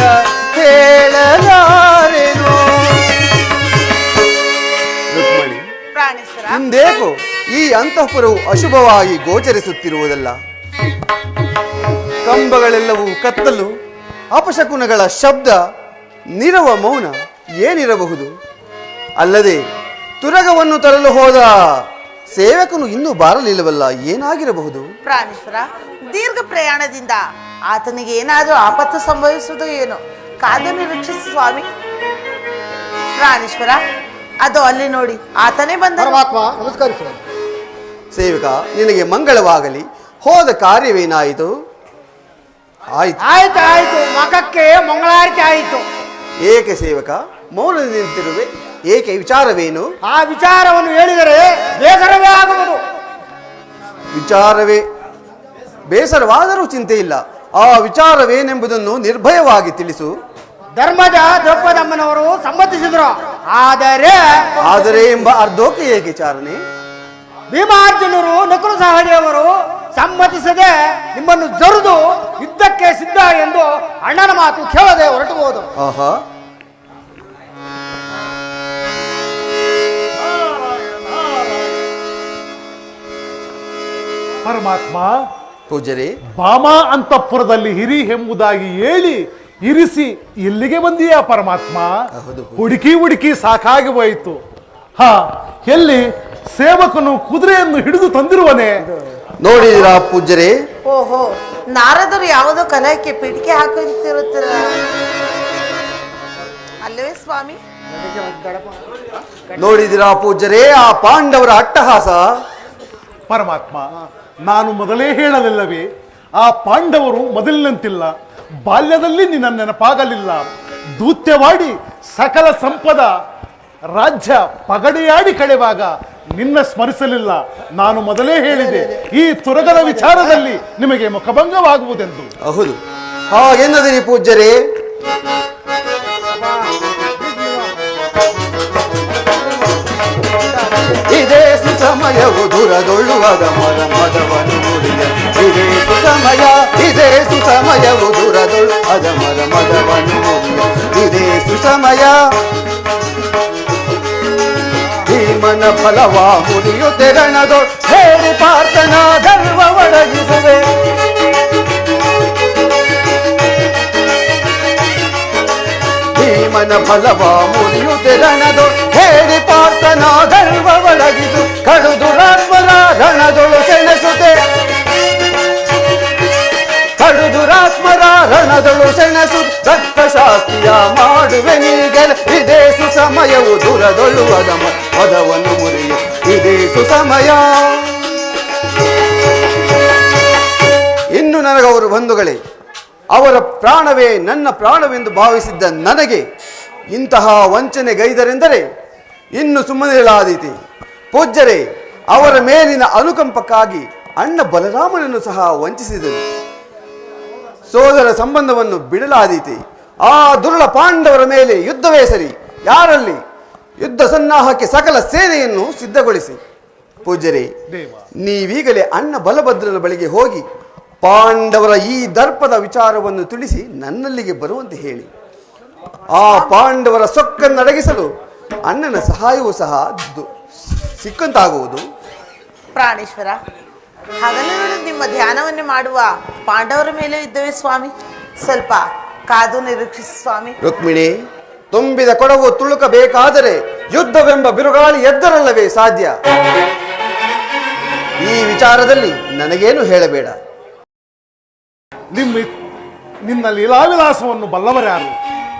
ಹೇಳಲಾರೆನು. ರುಕ್ಮಿಣಿ, ಇಂದೇಕೋ ಈ ಅಂತಃಪುರವು ಅಶುಭವಾಗಿ ಗೋಚರಿಸುತ್ತಿರುವುದಲ್ಲ. ಕಂಬಗಳೆಲ್ಲವೂ ಕತ್ತಲು, ಅಪಶಕುನಗಳ ಶಬ್ದ, ನಿರವ ಮೌನ ಏನಿರಬಹುದು? ಅಲ್ಲದೆ ತುರಗವನ್ನು ತರಲು ಹೋದ ಸೇವಕನು ಇನ್ನೂ ಬಾರಲಿಲ್ಲವಲ್ಲ, ಏನಾಗಿರಬಹುದು? ಪ್ರಾಣೇಶ್ವರ, ದೀರ್ಘ ಪ್ರಯಾಣದಿಂದ ಆತನಿಗೆ ಏನಾದರೂ ಆಪತ್ತು ಸಂಭವಿಸುವುದು ಏನು? ಕಾದು ನಿರೀಕ್ಷಿಸಿ ಸ್ವಾಮಿ. ಪ್ರಾಣೇಶ್ವರ, ಅದು ಅಲ್ಲಿ ನೋಡಿ, ಆತನೇ ಬಂದ. ಪರಮಾತ್ಮ ನಮಸ್ಕರಿಸ. ಸೇವಕ, ನಿನಗೆ ಮಂಗಳವಾಗಲಿ. ಹೋದ ಕಾರ್ಯವೇನಾಯಿತು? ಆಯ್ತು ಆಯ್ತು ಆಯ್ತು, ಮಖಕ್ಕೆ ಮಂಗಳಾರತಿ ಆಯಿತು. ಏಕೆ ಸೇವಕ ಮೌನ ನಿಂತಿರುವೆ? ಏಕೆ? ವಿಚಾರವೇನು? ಆ ವಿಚಾರವನ್ನು ಹೇಳಿದರೆ ಬೇಸರವೇ ಆಗುವುದು. ವಿಚಾರವೇ ಬೇಸರವಾದರೂ ಚಿಂತೆ ಇಲ್ಲ. ಆ ವಿಚಾರವೇನೆಂಬುದನ್ನು ನಿರ್ಭಯವಾಗಿ ತಿಳಿಸು. ಧರ್ಮಜ ದ್ರೌಪದಮ್ಮನವರು ಸಮ್ಮತಿಸಿದ್ರು. ಆದರೆ ಎಂಬ ಅರ್ಧೋಕ್ತಿ ಏಕೆ ಚಾರಣೆ? ಭೀಮಾರ್ಜುನರು ನಕುಲ ಸಹದೇವರು ಸಮ್ಮತಿಸದೆ ನಿಮ್ಮನ್ನು ಜರುದು ಯುದ್ಧಕ್ಕೆ ಸಿದ್ಧ ಎಂದು ಅಣ್ಣನ ಮಾತು ಕೇಳದೆ ಹೊರಟು ಹೋದರು. ಆಹಾ, ಪರಮಾತ್ಮ, ಪೂಜರೆ, ಬಾಮ ಅಂತಃಪುರದಲ್ಲಿ ಹಿರಿ ಎಂಬುದಾಗಿ ಹೇಳಿ ಇರಿಸಿ ಇಲ್ಲಿಗೆ ಬಂದೀಯಾ ಪರಮಾತ್ಮ? ಹುಡುಕಿ ಹುಡುಕಿ ಸಾಕಾಗಿ ಹೋಯಿತು. ಹಾ, ಎಲ್ಲಿ ಸೇವಕನು ಕುದುರೆಯನ್ನು ಹಿಡಿದು ತಂದಿರುವನೆ? ನೋಡಿದಿರಾ ಪೂಜರೆ? ಓಹೋ, ನಾರದರು ಯಾವುದೋ ಕಲಹಕ್ಕೆ ಪೀಠಿಕೆ ಹಾಕುತ್ತಿರುತ್ತಿರ ಅಲ್ಲವೇ ಸ್ವಾಮಿ? ನೋಡಿದಿರಾ ಪೂಜ್ಯರೇ ಆ ಪಾಂಡವರ ಅಟ್ಟಹಾಸ? ಪರಮಾತ್ಮ, ನಾನು ಮೊದಲೇ ಹೇಳಲಿಲ್ಲವೇ, ಆ ಪಾಂಡವರು ಮೊದಲಿನಂತಿಲ್ಲ. ಬಾಲ್ಯದಲ್ಲಿ ನಿನ್ನ ನೆನಪಾಗಲಿಲ್ಲ. ದೂತ್ಯವಾಡಿ ಸಕಲ ಸಂಪದ ರಾಜ್ಯ ಪಗಡೆಯಾಡಿ ಕಳೆವಾಗ ನಿನ್ನ ಸ್ಮರಿಸಲಿಲ್ಲ. ನಾನು ಮೊದಲೇ ಹೇಳಿದೆ, ಈ ತುರಗದ ವಿಚಾರದಲ್ಲಿ ನಿಮಗೆ ಮುಖಭಂಗವಾಗುವುದೆಂದು. ಹೌದು, ಹಾಗೆನ್ನದಿರಿ ಪೂಜ್ಯರೇ. ಇದೇ ಸುಸಮಯವು ದುರದೊಳ್ಳುವಾಗ ಮದವನ್ನು ಮುರಿಯ. ಇದೇ ಸುಸಮಯ, ಇದೇ ಸುಸಮಯವು ದುರದೊಳ್ಳು ಅದ ಮದವನ್ನು ಮುರಿಯ. ಇದೇ ಸುಸಮಯ ಭೀಮನ ಫಲವ ಮುರಿಯುತ್ತೆರಣದೊ ಹೇಳಿ ಪಾರ್ಥನ ಗರ್ವ ಒಡಗಿಸುವೆ. ಭೀಮನ ಫಲವ ಮುರಿಯುತ್ತೆರಣದೊ ಹೇಳಿ ಪಾರ್ಥನ ಗರ್ವ ಒಡಗಿಸು. ಕಡುದುರಾತ್ಮರ ರಣದೊಳು ಸೆಣಸುತ್ತೆ, ಕಡುದುರಾತ್ಮರ ರಣದೊಳು ಸೆಣಸು. ರಕ್ತಶಾಸ್ತ್ರೀಯ ಮಾಡುವೆ ನೀಗೆಲ. ಇದೇ ಸುಸಮಯವು ದುರದೊಳ್ಳುವದ ಮದವನ್ನು ಮುರಿಯು. ಇದೇ ಸುಸಮಯ. ಇನ್ನು ನನಗವರು ಬಂಧುಗಳೇ, ಅವರ ಪ್ರಾಣವೇ ನನ್ನ ಪ್ರಾಣವೆಂದು ಭಾವಿಸಿದ್ದ ನನಗೆ ಇಂತಹ ವಂಚನೆಗೈದರೆಂದರೆ ಇನ್ನು ಸುಮ್ಮನಿರಲಾದೀತೆ. ಪೂಜ್ಯರೇ, ಅವರ ಮೇಲಿನ ಅನುಕಂಪಕ್ಕಾಗಿ ಅಣ್ಣ ಬಲರಾಮನನ್ನು ಸಹ ವಂಚಿಸಿದರು. ಸೋದರ ಸಂಬಂಧವನ್ನು ಬಿಡಲಾದೀತೆ. ಆ ದುರುಳ ಪಾಂಡವರ ಮೇಲೆ ಯುದ್ಧವೇ ಸರಿ. ಯಾರಲ್ಲಿ ಯುದ್ಧ ಸನ್ನಾಹಕ್ಕೆ ಸಕಲ ಸೇನೆಯನ್ನು ಸಿದ್ಧಗೊಳಿಸಿ. ಪೂಜ್ಯರೇ, ನೀವೀಗಲೇ ಅಣ್ಣ ಬಲಭದ್ರನ ಬಳಿಗೆ ಹೋಗಿ ಪಾಂಡವರ ಈ ದರ್ಪದ ವಿಚಾರವನ್ನು ತಿಳಿಸಿ ನನ್ನಲ್ಲಿಗೆ ಬರುವಂತೆ ಹೇಳಿ. ಆ ಪಾಂಡವರ ಸೊಕ್ಕನ್ನಡಗಿಸಲು ಅಣ್ಣನ ಸಹಾಯವೂ ಸಹ ಸಿಕ್ಕಂತಾಗುವುದು. ಪ್ರಾಣೇಶ್ವರ, ಹಗಲಿರುಳು ನಿಮ್ಮ ಧ್ಯಾನವನ್ನೇ ಮಾಡುವ ಪಾಂಡವರ ಮೇಲೆ ಇದ್ದವೆ ಸ್ವಾಮಿ. ಸ್ವಲ್ಪ ಕಾದು ನಿರೀಕ್ಷಿಸಿ ಸ್ವಾಮಿ. ರುಕ್ಮಿಣಿ, ತುಂಬಿದ ಕೊಡವು ತುಳುಕಬೇಕಾದರೆ ಯುದ್ಧವೆಂಬ ಬಿರುಗಾಳಿ ಎದ್ದರಲ್ಲವೇ ಸಾಧ್ಯ. ಈ ವಿಚಾರದಲ್ಲಿ ನನಗೇನು ಹೇಳಬೇಡ. ನಿನ್ನ ಲೀಲಾವಿಲಾಸವನ್ನು ಬಲ್ಲವರ್ಯಾರು?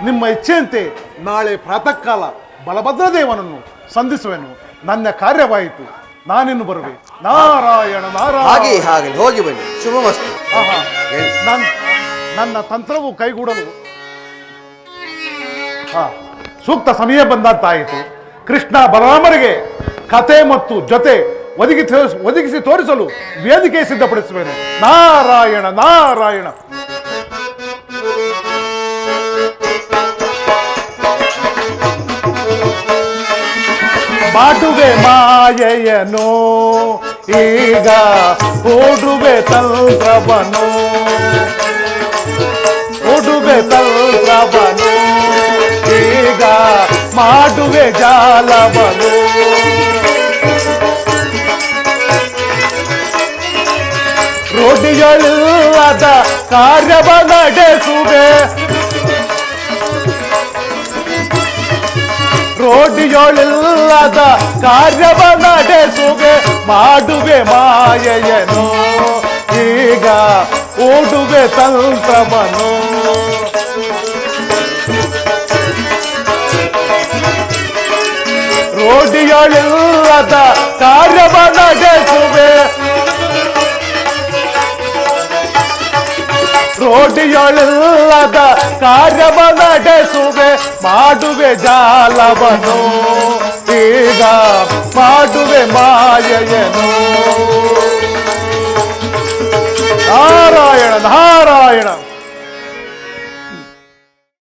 ನಿಮ್ಮ ಇಚ್ಛೆಯಂತೆ ನಾಳೆ ಪ್ರಾತಃ ಕಾಲ ಬಲಭದ್ರದೇವನನ್ನು ಸಂಧಿಸುವೆನು. ನನ್ನ ಕಾರ್ಯವಾಯಿತು, ನಾನಿನ್ನು ಬರುವೆ. ನಾರಾಯಣ ನಾರಾಯಣ. ಹಾಗೆ ಹೋಗಿ ಬನ್ನಿ. ಶುಭಮಸ್ತು. ನನ್ನ ತಂತ್ರವು ಕೈಗೂಡಲು ಸೂಕ್ತ ಸಮಯ ಬಂದಂತಾಯಿತು. ಕೃಷ್ಣ ಬಲರಾಮರಿಗೆ ಕತೆ ಮತ್ತು ಜೊತೆ ಒದಗಿಸಿ ತೋರಿಸಲು ವೇದಿಕೆ ಸಿದ್ಧಪಡಿಸುವೆನು. ನಾರಾಯಣ ನಾರಾಯಣ. ಮಾಡುವೆ ಮಾಯೆಯನು ಈಗ ಓಡುವೆ ತಂತ್ರವನು, ಓಡುವೆ ತಂತ್ರವನು ಈಗ ಮಾಡುವೆ ಜಾಲವನು. ರೋಡಿಗಳಿಲ್ಲದ ಕಾರ್ಯವ ನಡೆಸುವೆ, ರೋಡಿಗಳಿಲ್ಲದ ಕಾರ್ಯವ ನಡೆಸುವೆ. ಮಾಡುವೆ ಮಾಯೆಯನು ಈಗ ಓಡುವೆ ತಂತ್ರವನು. ರೋಡಿಗಳಿಲ್ಲದ ಕಾರ್ಯವ ನಡೆಸುವೆ, ರೋಡಿಗಳಿಲ್ಲದ ಕಾರ್ಯವ ನಡೆಸುವೆ. ಮಾಡುವೆ ಜಾಲವನು ಈಗ ಮಾಡುವೆ ಮಾಯೆಯನು. ನಾರಾಯಣ ನಾರಾಯಣ.